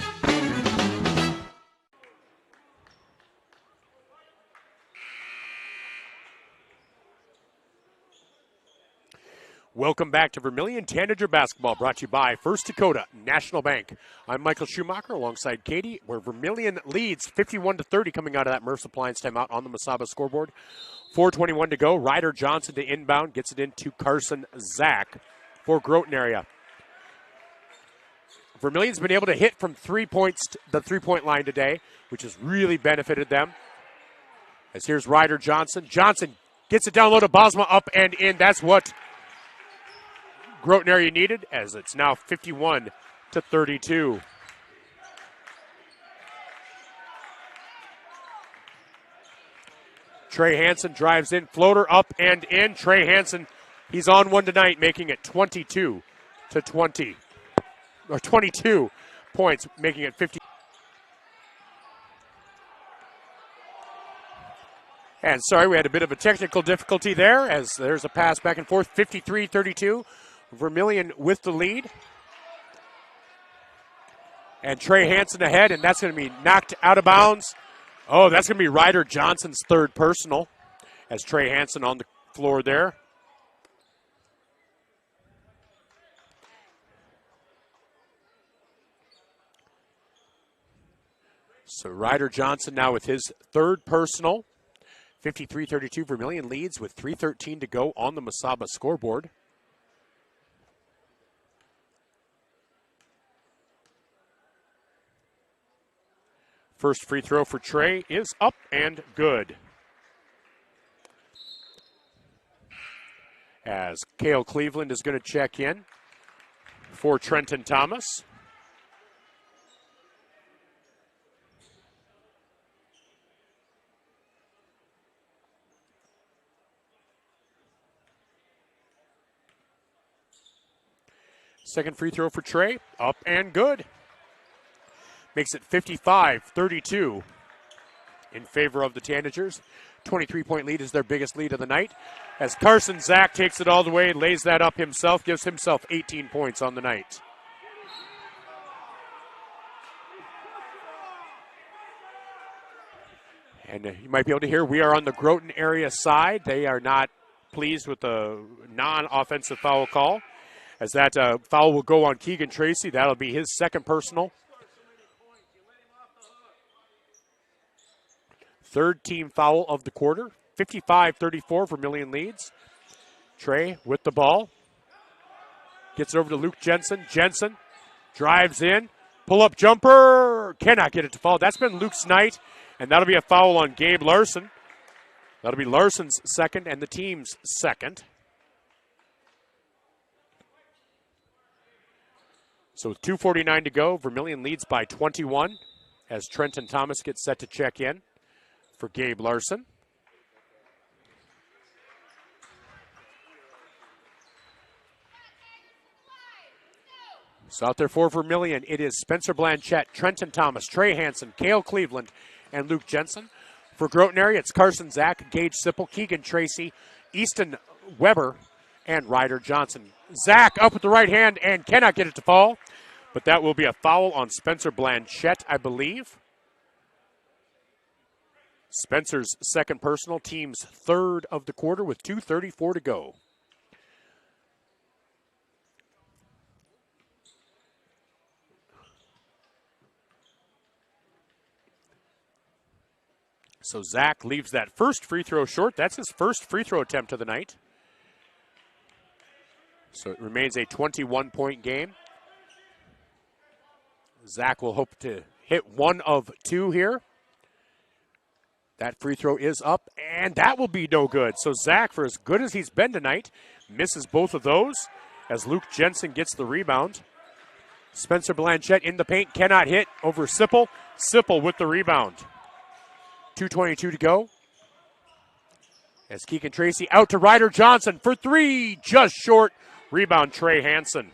Welcome back to Vermillion Tanager Basketball, brought to you by First Dakota National Bank. I'm Michael Schumacher alongside Katie, where Vermillion leads 51-30 coming out of that Murph's Appliance timeout on the Mesaba scoreboard. 4:21 to go. Ryder Johnson to inbound, gets it into Carson Zach for Groton Area. Vermillion's been able to hit from 3 points, the three-point line today, which has really benefited them. As here's Ryder Johnson. Johnson gets it down low to Bosma, up and in. That's what Groton Area needed, as it's now 51-32. Trey Hansen drives in, floater up and in. Trey Hansen, he's on one tonight, making it 22-20. Or 22 points, making it 50. And sorry, we had a bit of a technical difficulty there, as there's a pass back and forth, 53-32. Vermillion with the lead. And Trey Hansen ahead, and that's going to be knocked out of bounds. Oh, that's going to be Ryder Johnson's third personal, as Trey Hansen on the floor there. So Ryder Johnson now with his third personal. 53-32, Vermillion leads with 3:13 to go on the Mesaba scoreboard. First free throw for Trey is up and good. As Cale Cleveland is going to check in for Trenton Thomas. Second free throw for Trey, up and good. Makes it 55-32 in favor of the Tanagers. 23-point lead is their biggest lead of the night. As Carson Zach takes it all the way, lays that up himself, gives himself 18 points on the night. And you might be able to hear we are on the Groton area side. They are not pleased with the non-offensive foul call, as that foul will go on Keegan Tracy. That'll be his second personal. Third team foul of the quarter. 55-34, Vermillion leads. Trey with the ball. Gets it over to Luke Jensen. Jensen drives in. Pull-up jumper. Cannot get it to fall. That's been Luke's night, and that'll be a foul on Gabe Larson. That'll be Larson's second and the team's second. So with 2:49 to go, Vermillion leads by 21 as Trenton Thomas gets set to check in for Gabe Larson. So out there for Vermillion, it is Spencer Blanchette, Trenton Thomas, Trey Hansen, Cale Cleveland, and Luke Jensen. For Groton area, it's Carson Zach, Gage Sipple, Keegan Tracy, Easton Weber, and Ryder Johnson. Zach up with the right hand and cannot get it to fall, but that will be a foul on Spencer Blanchette, I believe. Spencer's second personal, team's third of the quarter with 2:34 to go. So Zach leaves that first free throw short. That's his first free throw attempt of the night. So it remains a 21-point game. Zach will hope to hit one of two here. That free throw is up, and that will be no good. So Zach, for as good as he's been tonight, misses both of those as Luke Jensen gets the rebound. Spencer Blanchette in the paint, cannot hit over Sipple. Sipple with the rebound. 2:22 to go. As Keegan Tracy out to Ryder Johnson for three, just short. Rebound, Trey Hansen.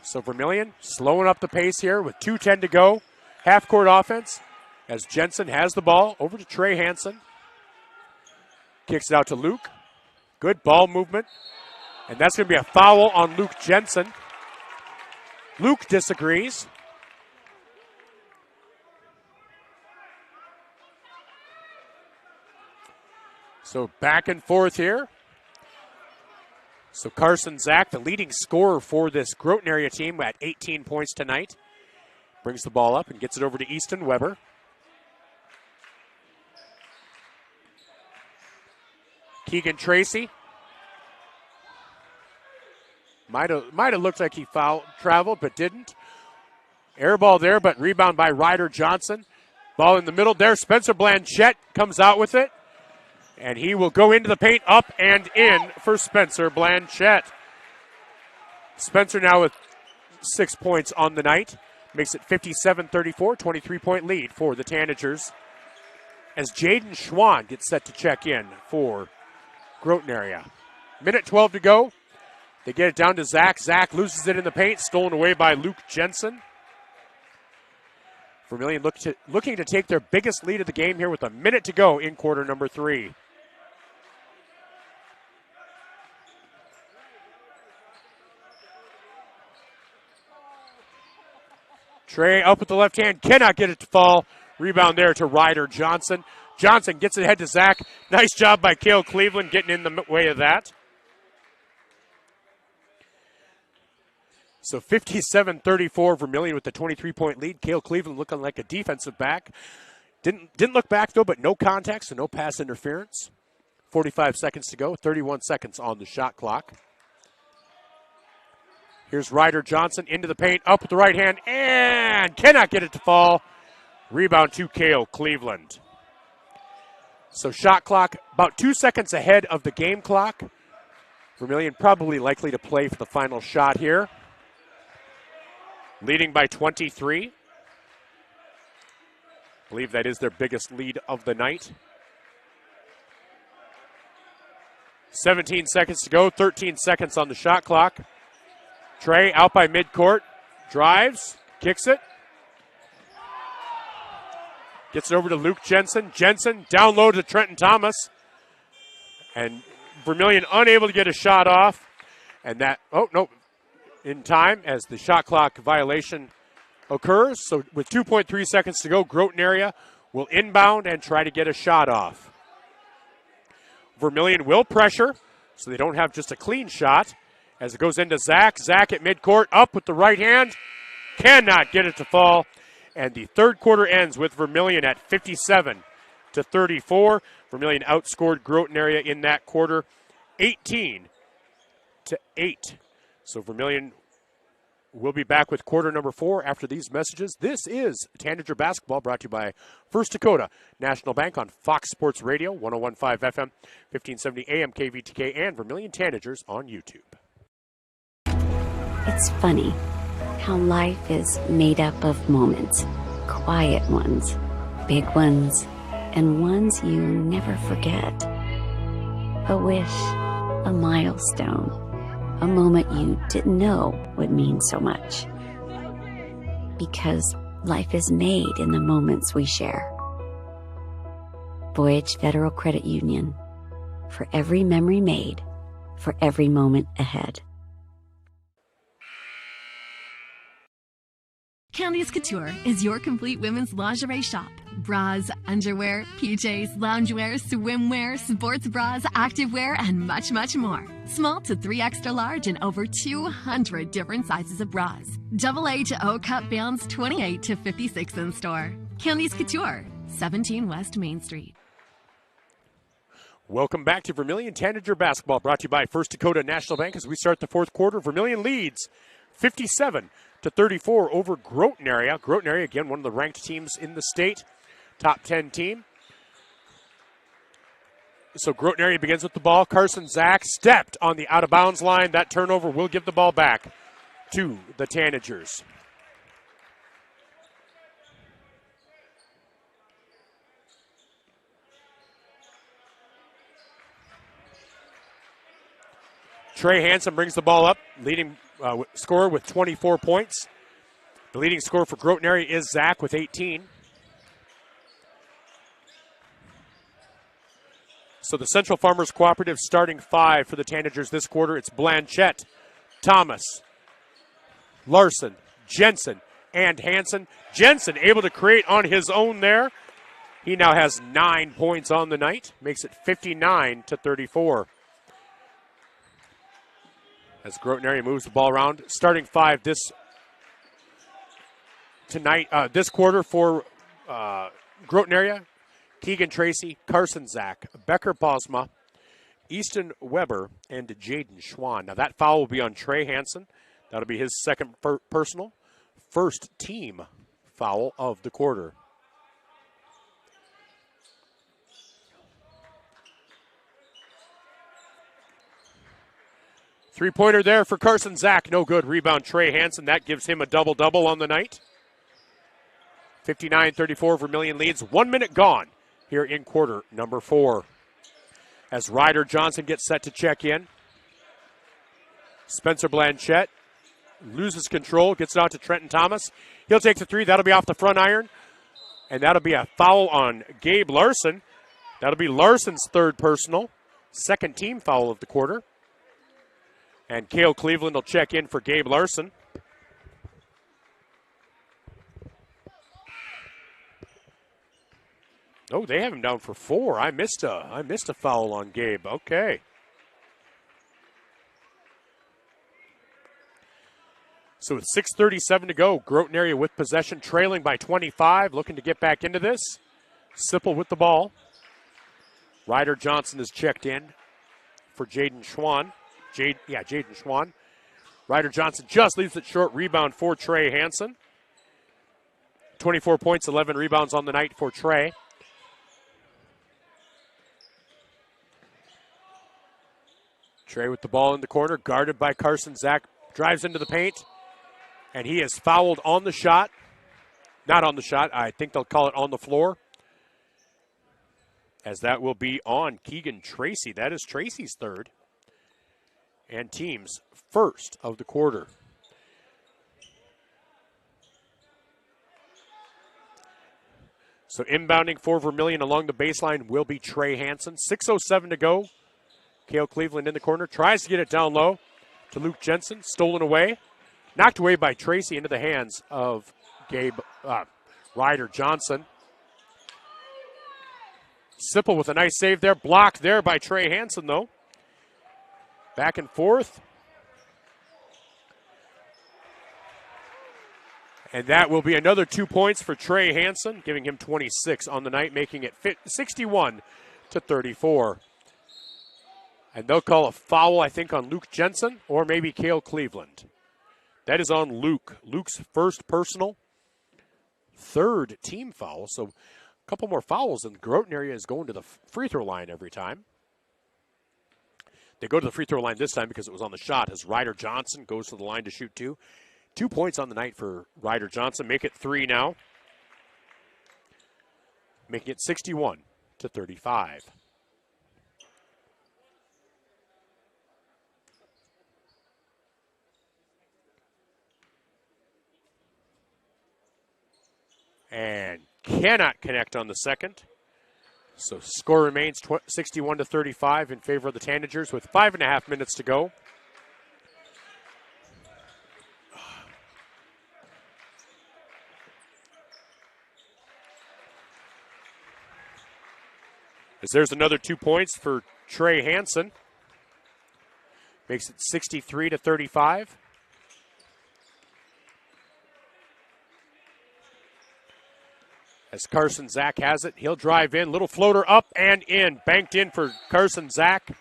So Vermillion slowing up the pace here with 2:10 to go. Half-court offense as Jensen has the ball over to Trey Hansen. Kicks it out to Luke. Good ball movement. And that's going to be a foul on Luke Jensen. Luke disagrees. So back and forth here. So Carson Zach, the leading scorer for this Groton area team at 18 points tonight. Brings the ball up and gets it over to Easton Weber. Keegan Tracy. Might have looked like he traveled, but didn't. Air ball there, but rebound by Ryder Johnson. Ball in the middle there. Spencer Blanchette comes out with it. And he will go into the paint, up and in for Spencer Blanchette. Spencer now with 6 points on the night. Makes it 57-34, 23-point lead for the Tanagers. As Jaden Schwann gets set to check in for Groton area. Minute 12 to go. They get it down to Zach. Zach loses it in the paint, stolen away by Luke Jensen. Vermillion looking to take their biggest lead of the game here with a minute to go in quarter number 3. Trey up with the left hand, cannot get it to fall. Rebound there to Ryder Johnson. Johnson gets it ahead to Zach. Nice job by Cale Cleveland getting in the way of that. So 57-34, Vermillion with the 23-point lead. Cale Cleveland looking like a defensive back. Didn't look back, though, but no contact, so no pass interference. 45 seconds to go, 31 seconds on the shot clock. Here's Ryder Johnson into the paint, up with the right hand, and cannot get it to fall. Rebound to Cale Cleveland. So shot clock about 2 seconds ahead of the game clock. Vermillion probably likely to play for the final shot here. Leading by 23. I believe that is their biggest lead of the night. 17 seconds to go, 13 seconds on the shot clock. Trey out by midcourt, drives, kicks it. Gets it over to Luke Jensen. Jensen down low to Trenton Thomas. And Vermillion unable to get a shot off. And that, in time as the shot clock violation occurs. So with 2.3 seconds to go, Groton area will inbound and try to get a shot off. Vermillion will pressure, so they don't have just a clean shot. As it goes into Zach. Zach at midcourt, up with the right hand. Cannot get it to fall. And the third quarter ends with Vermillion at 57-34. Vermillion outscored Groton area in that quarter 18-8. So Vermillion will be back with quarter number 4 after these messages. This is Tanager Basketball, brought to you by First Dakota National Bank on Fox Sports Radio, 101.5 FM, 1570 AM KVTK, and Vermillion Tanagers on YouTube. It's funny how life is made up of moments, quiet ones, big ones, and ones you never forget. A wish, a milestone, a moment you didn't know would mean so much. Because life is made in the moments we share. Voyage Federal Credit Union. For every memory made, for every moment ahead. Candice Couture is your complete women's lingerie shop. Bras, underwear, PJs, loungewear, swimwear, sports bras, activewear, and much, much more. Small to 3 extra large and over 200 different sizes of bras. AA to O cup bands 28 to 56 in store. Candice Couture, 17 West Main Street. Welcome back to Vermillion Tanager Basketball, brought to you by First Dakota National Bank. As we start the fourth quarter, Vermillion leads 57-34 over Groton area. Groton area, again, one of the ranked teams in the state. Top 10 team. So Groton area begins with the ball. Carson Zach stepped on the out-of-bounds line. That turnover will give the ball back to the Tanagers. Trey Hansen brings the ball up, leading scorer with 24 points. The leading scorer for Groton Area is Zach with 18. So the Central Farmers Cooperative starting 5 for the Tanagers this quarter. It's Blanchette, Thomas, Larson, Jensen, and Hansen. Jensen able to create on his own there. He now has 9 points on the night, makes it 59-34. As Groton Area moves the ball around, starting 5 this quarter for Groton Area: Keegan Tracy, Carson Zach, Becker Bosma, Easton Weber, and Jaden Schwann. Now that foul will be on Trey Hansen. That'll be his second personal, first team foul of the quarter. Three-pointer there for Carson Zach. No good. Rebound Trey Hansen. That gives him a double-double on the night. 59-34, Vermillion leads. 1 minute gone here in quarter number 4. As Ryder Johnson gets set to check in. Spencer Blanchette loses control, gets it out to Trenton Thomas. He'll take the three. That'll be off the front iron. And that'll be a foul on Gabe Larson. That'll be Larson's third personal. Second team foul of the quarter. And Cale Cleveland will check in for Gabe Larson. Oh, they have him down for 4. I missed a foul on Gabe. Okay. So with 6:37 to go, Groton Area with possession, trailing by 25, looking to get back into this. Sipple with the ball. Ryder Johnson is checked in for Jaden Schwann. Jaden Schwann. Ryder Johnson just leaves it short. Rebound for Trey Hansen. 24 points, 11 rebounds on the night for Trey. Trey with the ball in the corner, guarded by Carson Zach. Drives into the paint, and he is fouled on the shot. Not on the shot. I think they'll call it on the floor, as that will be on Keegan Tracy. That is Tracy's third and team's first of the quarter. So inbounding for Vermillion along the baseline will be Trey Hansen. 6:07 to go. Cale Cleveland in the corner. Tries to get it down low to Luke Jensen. Stolen away. Knocked away by Tracy into the hands of Ryder Johnson. Sipple with a nice save there. Blocked there by Trey Hansen, though. Back and forth. And that will be another 2 points for Trey Hansen, giving him 26 on the night, making it 61-34. And they'll call a foul, I think, on Luke Jensen or maybe Cale Cleveland. That is on Luke. Luke's first personal, third team foul. So a couple more fouls, and Groton Area is going to the free throw line every time. They go to the free throw line this time because it was on the shot, as Ryder Johnson goes to the line to shoot 2. 2 points on the night for Ryder Johnson. Make it 3 now. Making it 61-35. And cannot connect on the second. So score remains 61-35 in favor of the Tanagers with 5.5 minutes to go. As there's another 2 points for Trey Hansen. Makes it 63-35. As Carson Zach has it, he'll drive in. Little floater up and in. Banked in for Carson Zach.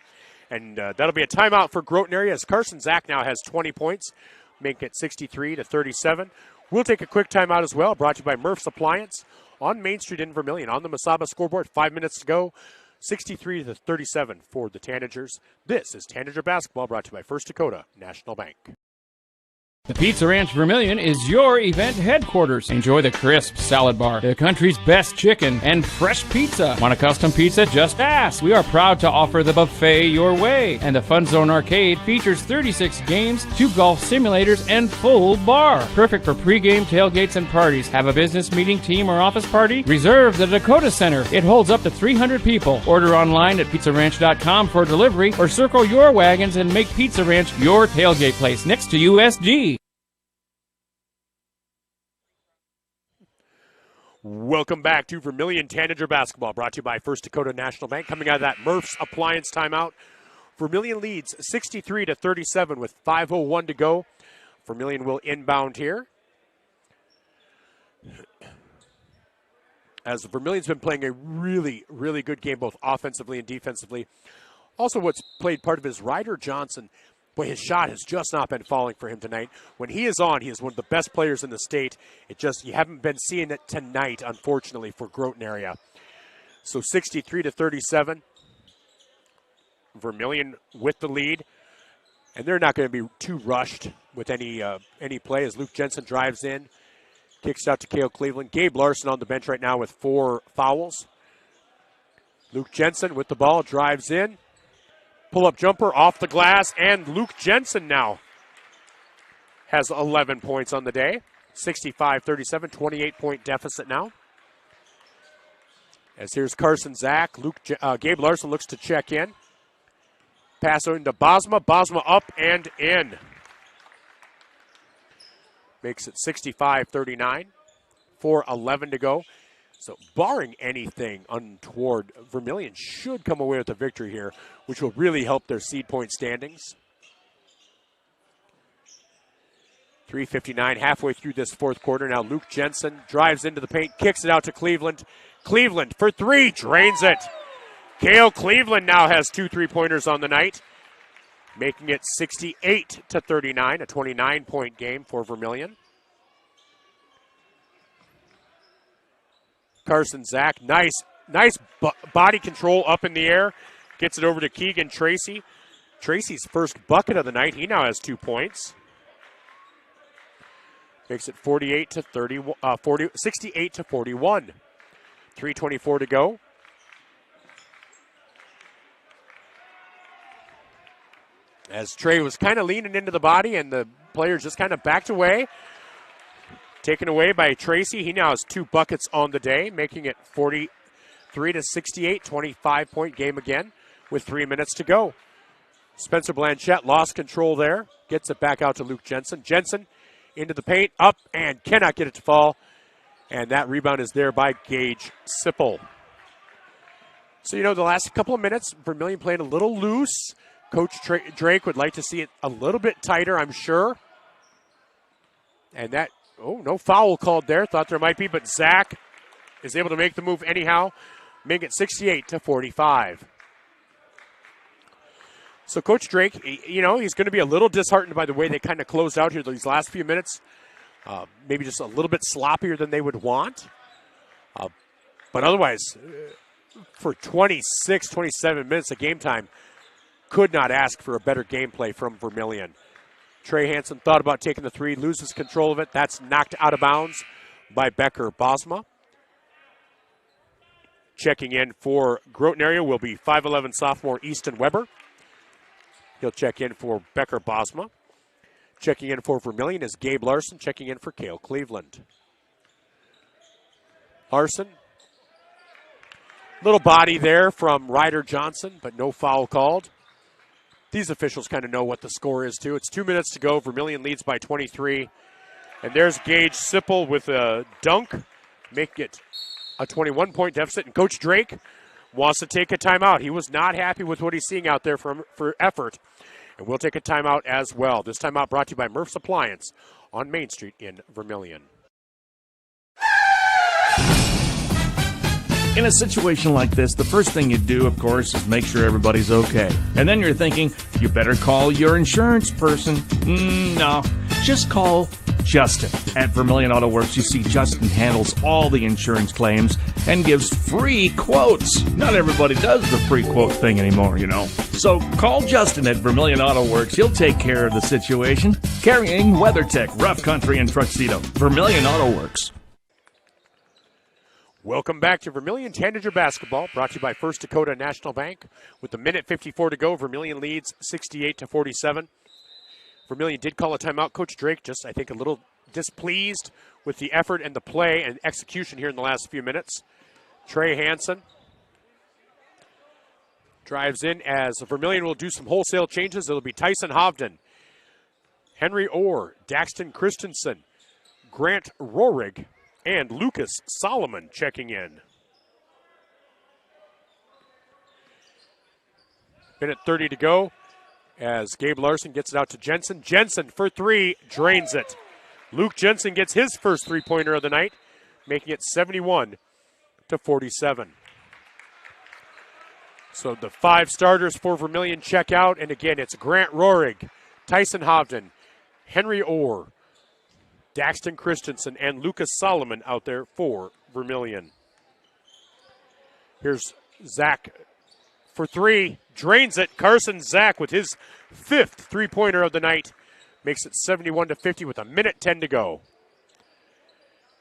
And that'll be a timeout for Groton Area, as Carson Zach now has 20 points, making it 63-37. We'll take a quick timeout as well, brought to you by Murph's Appliance on Main Street in Vermillion. On the Masaba scoreboard, 5 minutes to go. 63-37 for the Tanagers. This is Tanager Basketball, brought to you by First Dakota National Bank. The Pizza Ranch Vermillion is your event headquarters. Enjoy the crisp salad bar, the country's best chicken, and fresh pizza. Want a custom pizza? Just ask. We are proud to offer the buffet your way. And the Fun Zone Arcade features 36 games, 2 golf simulators, and full bar. Perfect for pregame tailgates and parties. Have a business meeting, team, or office party? Reserve the Dakota Center. It holds up to 300 people. Order online at pizzaranch.com for delivery, or circle your wagons and make Pizza Ranch your tailgate place next to USG. Welcome back to Vermillion Tanager Basketball, brought to you by First Dakota National Bank. Coming out of that Murph's Appliance timeout, Vermillion leads 63-37 with 5:01 to go. Vermillion will inbound here, as Vermillion's been playing a really, really good game, both offensively and defensively. Also, what's played part of his Ryder Johnson. Boy, his shot has just not been falling for him tonight. When he is on, he is one of the best players in the state. You haven't been seeing it tonight, unfortunately, for Groton Area. So 63-37. Vermillion with the lead. And they're not going to be too rushed with any play as Luke Jensen drives in. Kicks out to Cale Cleveland. Gabe Larson on the bench right now with 4 fouls. Luke Jensen with the ball, drives in. Pull-up jumper off the glass, and Luke Jensen now has 11 points on the day. 65-37, 28-point deficit now. As here's Carson Zach. Gabe Larson looks to check in. Pass into Bosma. Bosma up and in. Makes it 65-39. 4:11 to go. So barring anything untoward, Vermillion should come away with a victory here, which will really help their seed point standings. 3:59 halfway through this fourth quarter. Now Luke Jensen drives into the paint, kicks it out to Cleveland. Cleveland for 3, drains it. Cale Cleveland now has 2 3-pointers on the night, making it 68-39, a 29-point game for Vermillion. Carson Zach, nice body control up in the air. Gets it over to Keegan Tracy. Tracy's first bucket of the night. He now has 2 points. Makes it 68-41. 3:24 to go. As Trey was kind of leaning into the body and the players just kind of backed away. Taken away by Tracy. He now has 2 buckets on the day, making it 43-68, 25-point game again with 3 minutes to go. Spencer Blanchette lost control there. Gets it back out to Luke Jensen. Jensen into the paint, up, and cannot get it to fall. And that rebound is there by Gage Sipple. So, the last couple of minutes, Vermillion playing a little loose. Coach Drake would like to see it a little bit tighter, I'm sure. And that... Oh, no foul called there. Thought there might be, but Zach is able to make the move anyhow. Make it 68-45. So Coach Drake, he's going to be a little disheartened by the way they kind of closed out here these last few minutes. Maybe just a little bit sloppier than they would want. But otherwise, for 26, 27 minutes of game time, could not ask for a better gameplay from Vermillion. Trey Hansen thought about taking the 3, loses control of it. That's knocked out of bounds by Becker Bosma. Checking in for Groton Area will be 5'11 sophomore Easton Weber. He'll check in for Becker Bosma. Checking in for Vermillion is Gabe Larson. Checking in for Cale Cleveland. Larson. Little body there from Ryder Johnson, but no foul called. These officials kind of know what the score is, too. It's 2 minutes to go. Vermillion leads by 23. And there's Gage Sipple with a dunk. Make it a 21-point deficit. And Coach Drake wants to take a timeout. He was not happy with what he's seeing out there for effort. And we'll take a timeout as well. This timeout brought to you by Murph's Appliance on Main Street in Vermillion. In a situation like this, the first thing you do, of course, is make sure everybody's okay. And then you're thinking, you better call your insurance person. No, just call Justin. At Vermillion Auto Works, you see Justin handles all the insurance claims and gives free quotes. Not everybody does the free quote thing anymore, you know. So call Justin at Vermillion Auto Works. He'll take care of the situation. Carrying WeatherTech, Rough Country, and Tuxedo. Vermillion Auto Works. Welcome back to Vermillion Tanager Basketball, brought to you by First Dakota National Bank. With a minute 54 to go, Vermillion leads 68-47. Vermillion did call a timeout. Coach Drake just, I think, a little displeased with the effort and the play and execution here in the last few minutes. Trey Hansen drives in as Vermillion will do some wholesale changes. It'll be Tyson Hovden, Henry Orr, Daxton Christensen, Grant Rorig, and Lucas Solomon checking in. Minute 30 to go as Gabe Larson gets it out to Jensen. Jensen for three, drains it. Luke Jensen gets his first three-pointer of the night, making it 71-47. So the five starters for Vermillion check out, and again, it's Grant Rorig, Tyson Hovden, Henry Orr, Daxton Christensen, and Lucas Solomon out there for Vermillion. Here's Zach for three, drains it. Carson Zach with his fifth three-pointer of the night makes it 71-50 with a minute 10 to go.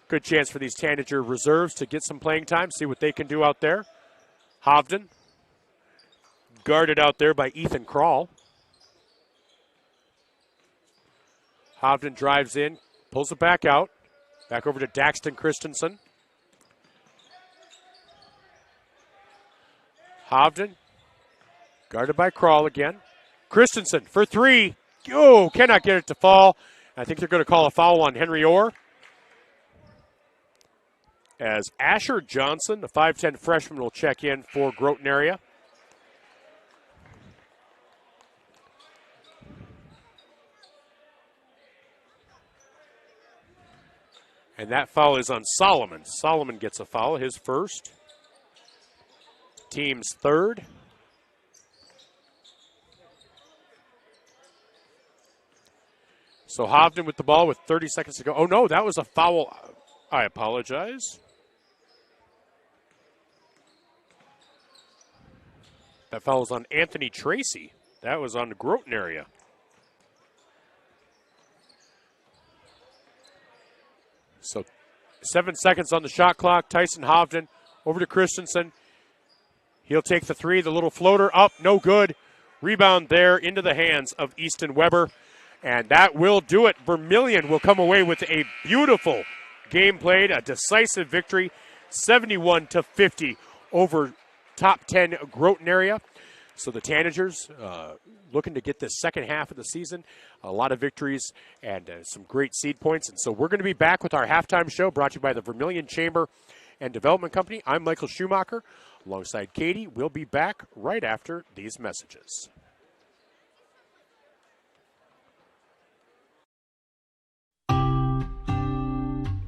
Good chance for these Tanager reserves to get some playing time, see what they can do out there. Hovden, guarded out there by Ethan Krall. Hovden drives in, pulls it back out. Back over to Daxton Christensen. Hovden, guarded by Krall again. Christensen for three. Oh, cannot get it to fall. I think they're going to call a foul on Henry Orr. As Asher Johnson, the 5'10 freshman, will check in for Groton Area. And that foul is on Solomon. Solomon gets a foul, his first. Team's third. So Hovden with the ball with 30 seconds to go. Oh, no, that was a foul. I apologize. That foul was on Anthony Tracy. That was on the Groton Area. So 7 seconds on the shot clock. Tyson Hovden over to Christensen. He'll take the three. The little floater up, no good. Rebound there into the hands of Easton Weber. And that will do it. Vermillion will come away with a beautiful game played, a decisive victory, 71-50 over top 10 Groton Area. So the Tanagers looking to get this second half of the season, a lot of victories and some great seed points. And so we're going to be back with our halftime show brought to you by the Vermillion Chamber and Development Company. I'm Michael Schumacher alongside Katie. We'll be back right after these messages.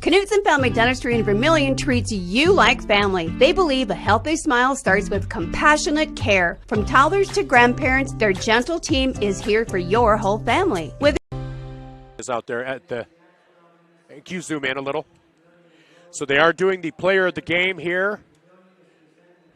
Knutson Family Dentistry in Vermillion treats you like family. They believe a healthy smile starts with compassionate care. From toddlers to grandparents, their gentle team is here for your whole family. Is out there at the, can you zoom in a little? So they are doing the player of the game here.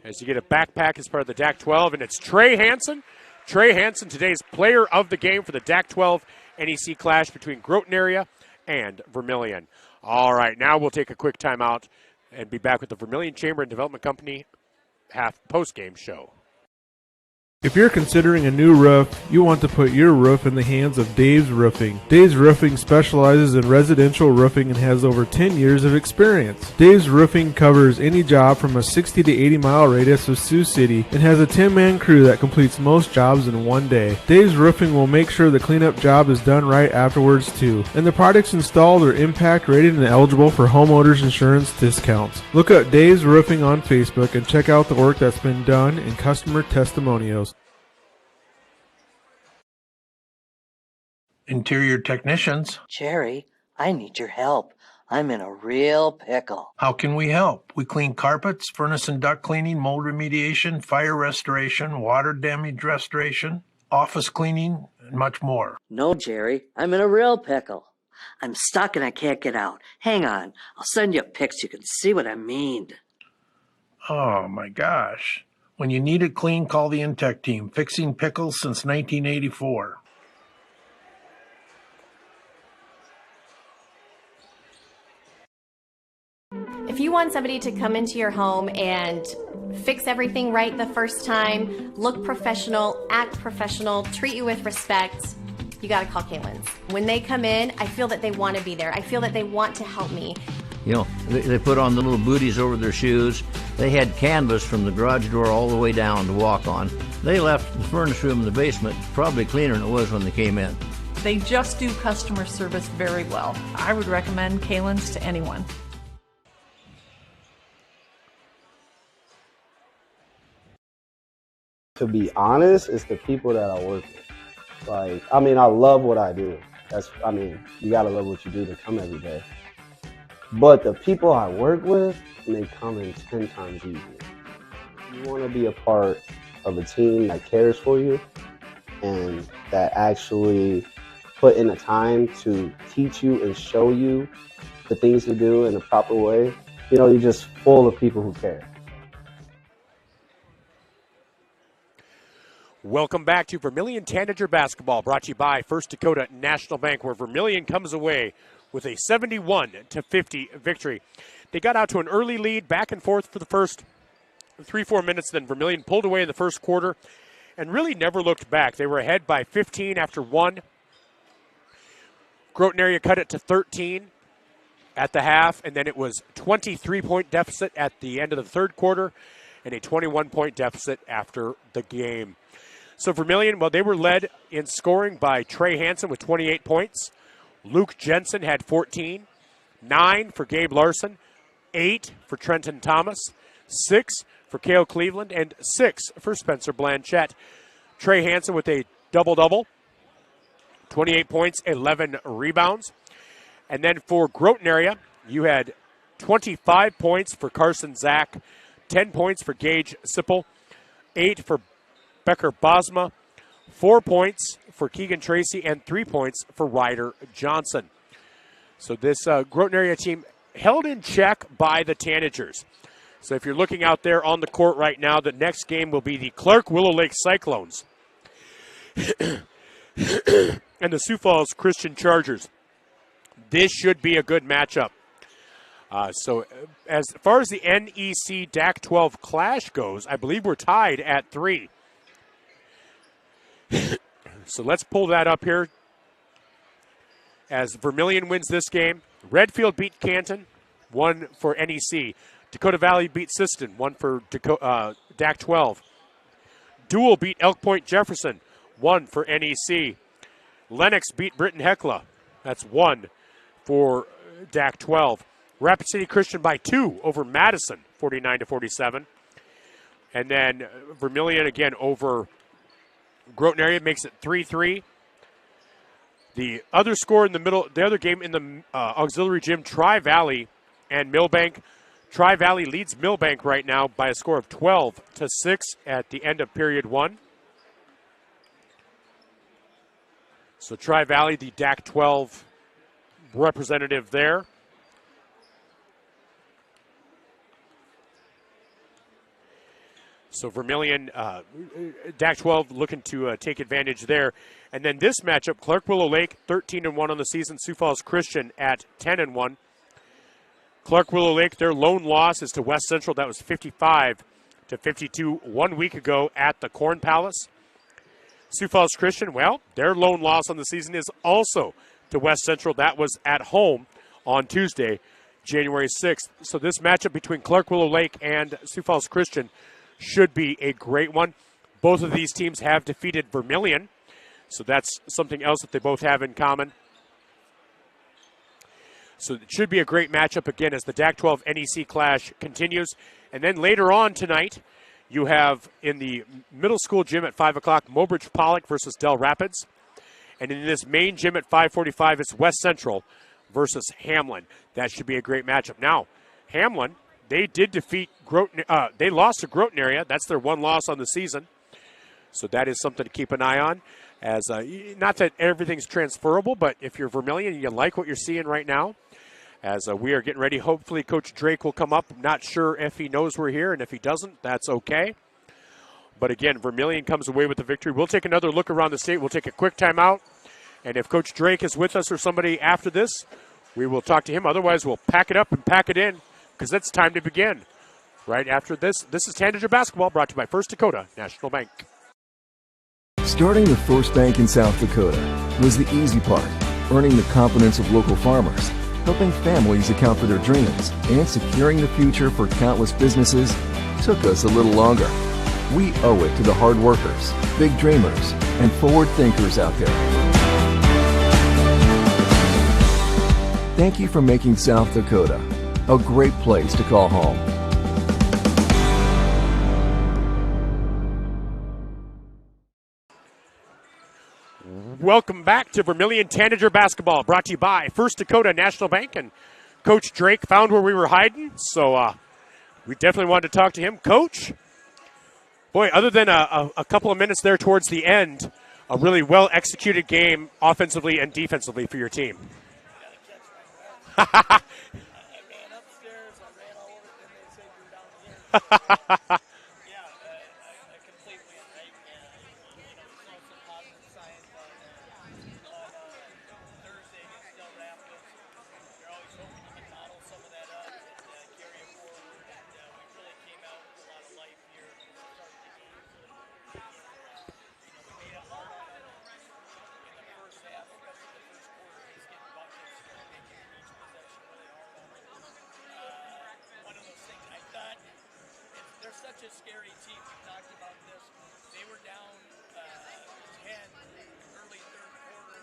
As you get a backpack as part of the DAK 12, and it's Trey Hansen. Trey Hansen, today's player of the game for the DAK 12 NEC Clash between Groton Area and Vermillion. All right, now we'll take a quick timeout and be back with the Vermillion Chamber and Development Company post-game show. If you're considering a new roof, you want to put your roof in the hands of Dave's Roofing. Dave's Roofing specializes in residential roofing and has over 10 years of experience. Dave's Roofing covers any job from a 60 to 80 mile radius of Sioux City and has a 10-man crew that completes most jobs in one day. Dave's Roofing will make sure the cleanup job is done right afterwards too. And the products installed are impact rated and eligible for homeowners insurance discounts. Look up Dave's Roofing on Facebook and check out the work that's been done in customer testimonials. Interior technicians. Jerry, I need your help. I'm in a real pickle. How can we help? We clean carpets, furnace and duct cleaning, mold remediation, fire restoration, water damage restoration, office cleaning, and much more. No, Jerry, I'm in a real pickle. I'm stuck and I can't get out. Hang on. I'll send you pics. You can see what I mean. Oh, my gosh. When you need it clean, call the Intech team. Fixing pickles since 1984. If you want somebody to come into your home and fix everything right the first time, look professional, act professional, treat you with respect, you gotta call Kaylin's. When they come in, I feel that they want to be there. I feel that they want to help me. You know, they put on the little booties over their shoes. They had canvas from the garage door all the way down to walk on. They left the furnace room in the basement probably cleaner than it was when they came in. They just do customer service very well. I would recommend Kaylin's to anyone. To be honest, it's the people that I work with. Like, I mean, I love what I do. You gotta love what you do to come every day. But the people I work with make coming 10 times easier. You want to be a part of a team that cares for you and that actually put in the time to teach you and show you the things to do in the proper way. You know, you're just full of people who care. Welcome back to Vermillion Tanager basketball, brought to you by First Dakota National Bank, where Vermillion comes away with a 71-50 victory. They got out to an early lead, back and forth for the first 3-4 minutes, then Vermillion pulled away in the first quarter and really never looked back. They were ahead by 15 after 1. Groton Area cut it to 13 at the half, and then it was 23-point deficit at the end of the third quarter and a 21-point deficit after the game. So Vermillion, well, they were led in scoring by Trey Hansen with 28 points. Luke Jensen had 14, 9 for Gabe Larson, 8 for Trenton Thomas, 6 for Cale Cleveland, and 6 for Spencer Blanchette. Trey Hansen with a double-double, 28 points, 11 rebounds. And then for Groton Area, you had 25 points for Carson Zach, 10 points for Gage Sipple, 8 for Becker Bosma, 4 points for Keegan Tracy, and 3 points for Ryder Johnson. So this Groton Area team held in check by the Tanagers. So if you're looking out there on the court right now, the next game will be the Clark Willow Lake Cyclones and the Sioux Falls Christian Chargers. This should be a good matchup. So as far as the NEC DAK XII Clash goes, I believe we're tied at 3. So let's pull that up here. As Vermillion wins this game, Redfield beat Canton, 1 for NEC. Dakota Valley beat Siston, 1 for DAK XII. Dual beat Elk Point Jefferson, 1 for NEC. Lennox beat Britton Hecla. That's 1 for DAK XII. Rapid City Christian by 2 over Madison, 49-47. And then Vermillion again over Groton Area makes it 3-3. The other score in the middle, the other game in the auxiliary gym, Tri-Valley and Millbank. Tri-Valley leads Millbank right now by a score of 12-6 at the end of period 1. So Tri-Valley, the DAK XII representative there. So Vermillion, DAK XII looking to take advantage there. And then this matchup, Clark Willow Lake, 13-1 on the season. Sioux Falls Christian at 10-1. Clark Willow Lake, their lone loss is to West Central. That was 55-52 1 week ago at the Corn Palace. Sioux Falls Christian, well, their lone loss on the season is also to West Central. That was at home on Tuesday, January 6th. So this matchup between Clark Willow Lake and Sioux Falls Christian should be a great one. Both of these teams have defeated Vermillion, so that's something else that they both have in common. So it should be a great matchup again as the DAK XII NEC Clash continues. And then later on tonight, you have in the middle school gym at 5 o'clock, Mobridge Pollock versus Del Rapids. And in this main gym at 5:45, it's West Central versus Hamlin. That should be a great matchup. Now, Hamlin, they did defeat Groton. They lost to Groton Area. That's their one loss on the season. So that is something to keep an eye on. As not that everything's transferable, but if you're Vermillion, you like what you're seeing right now. As we are getting ready, hopefully Coach Drake will come up. I'm not sure if he knows we're here, and if he doesn't, that's okay. But again, Vermillion comes away with the victory. We'll take another look around the state. We'll take a quick timeout. And if Coach Drake is with us or somebody after this, we will talk to him. Otherwise, we'll pack it up and pack it in because it's time to begin. Right after this, this is Tanager Basketball brought to you by First Dakota National Bank. Starting the first bank in South Dakota was the easy part, earning the confidence of local farmers, helping families account for their dreams, and securing the future for countless businesses took us a little longer. We owe it to the hard workers, big dreamers, and forward thinkers out there. Thank you for making South Dakota a great place to call home. Welcome back to Vermillion Tanager Basketball, brought to you by First Dakota National Bank. And Coach Drake found where we were hiding, so we definitely wanted to talk to him. Coach, boy, other than a couple of minutes there towards the end, a really well-executed game offensively and defensively for your team. Such a scary team. We talked about this. They were down 10 early third quarter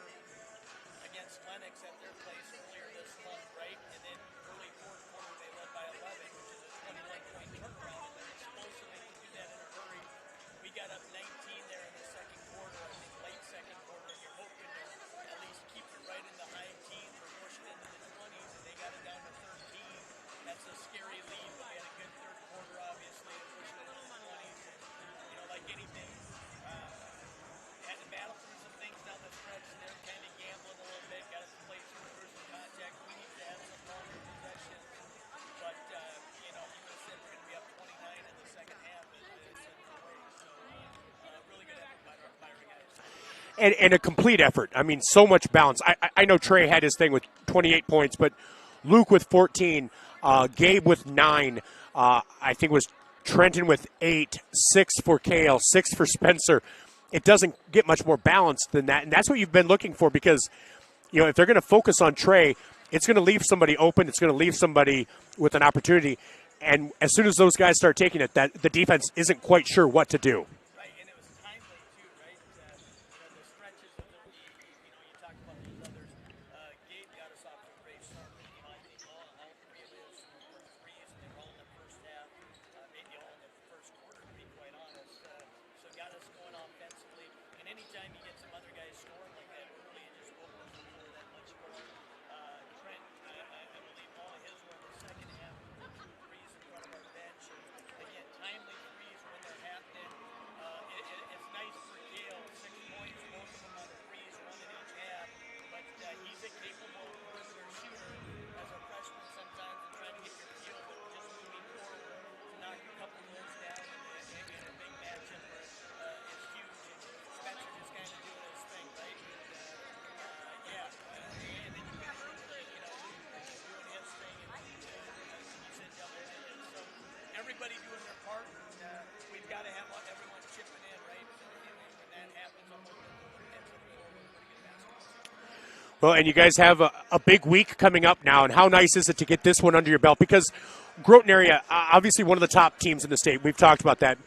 against Lennox at their place earlier this month, right? And then early fourth quarter they led by 11, which is a 21-point turnaround, and they're explosive. They can do that in a hurry. We got up 19 there in the second quarter, I think late second quarter, and you're hoping to at least keep it right in the high teens or push it into the 20s, and they got it down to 13. That's a scary lead, but they had a good third quarter, obviously, to push it into the 20s. And, you know, like anything, had to battle through some things down the stretch, and they're kind of gambling a little bit, got to play some personal contact. We need to have some longer possessions. But, you know, you would have said we're going to be up 29 in the second half, but it's in the way. So, really good effort by our guys. And a complete effort. I mean, so much balance. I know Trey had his thing with 28 points, but Luke with 14, Gabe with 9, I think it was Trenton with 8, 6 for Kale, 6 for Spencer. It doesn't get much more balanced than that, and that's what you've been looking for because, you know, if they're going to focus on Trey, it's going to leave somebody open. It's going to leave somebody with an opportunity, and as soon as those guys start taking it, that the defense isn't quite sure what to do. Everybody doing their part, and we've got to have everyone chipping in, right? And when that happens, I'm looking at the Well, and you guys have a big week coming up now, and how nice is it to get this one under your belt? Because Groton Area, obviously one of the top teams in the state. We've talked about that.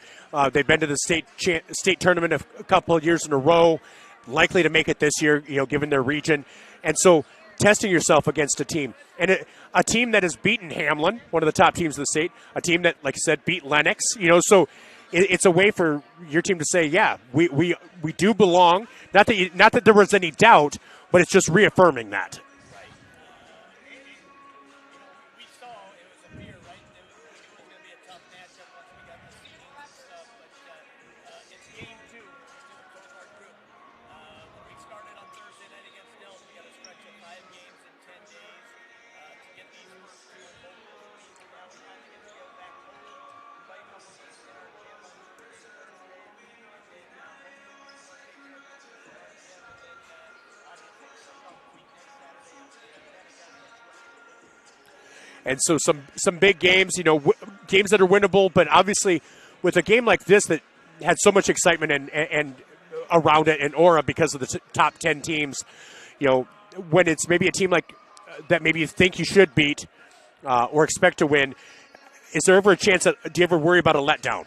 They've been to the state tournament a couple of years in a row, likely to make it this year, you know, given their region. And so testing yourself against a team. And a team that has beaten Hamlin, one of the top teams in the state, a team that, like I said, beat Lennox, you know, so it's a way for your team to say, yeah, we do belong. Not that there was any doubt, but it's just reaffirming that. And so some big games, games that are winnable, but obviously with a game like this that had so much excitement and around it and aura because of the top 10 teams, when it's maybe a team like that maybe you think you should beat or expect to win, is there ever a chance do you ever worry about a letdown?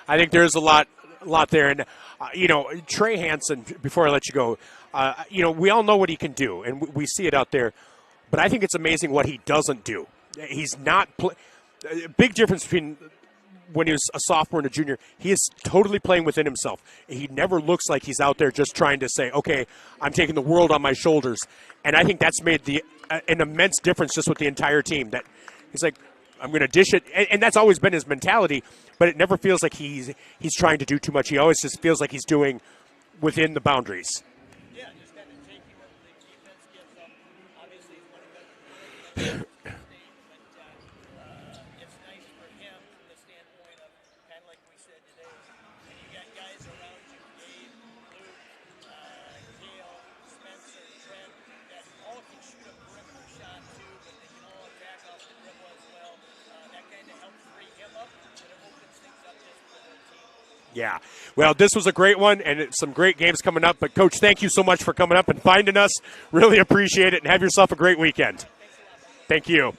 I think there's a lot there. And, Trey Hansen, before I let you go, we all know what he can do, and we see it out there. But I think it's amazing what he doesn't do. He's not big difference between when he was a sophomore and a junior. He is totally playing within himself. He never looks like he's out there just trying to say, okay, I'm taking the world on my shoulders. And I think that's made an immense difference just with the entire team. That he's like, I'm going to dish it. And that's always been his mentality, but it never feels like he's trying to do too much. He always just feels like he's doing within the boundaries. Yeah, just kind of taking what the defense gives up. Obviously, he's one of the but it's nice for him from the standpoint of kind of like we said today. And you got guys around you, Dave, Luke, Gale, Spencer, Trent, that all can shoot a perimeter shot too, but they can all attack off the dribble as well. That kind of helps free him up, and it opens things up just for the team. Yeah. Well, this was a great one, and some great games coming up. But, Coach, thank you so much for coming up and finding us. Really appreciate it, and have yourself a great weekend. Thank you.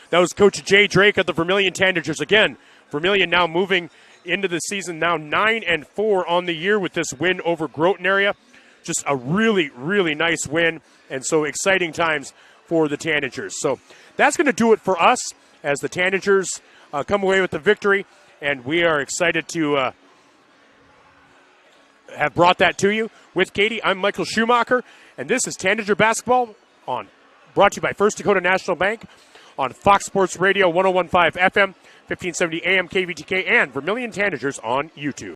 That was Coach Jay Drake of the Vermillion Tanagers. Again, Vermillion now moving into the season now 9-4 on the year with this win over Groton Area. Just a really, really nice win, and so exciting times for the Tanagers. So that's going to do it for us as the Tanagers come away with the victory, and we are excited to have brought that to you. With Katie, I'm Michael Schumacher, and this is Tanager Basketball brought to you by First Dakota National Bank on Fox Sports Radio 101.5 FM, 1570 AM KVTK, and Vermillion Tanagers on YouTube.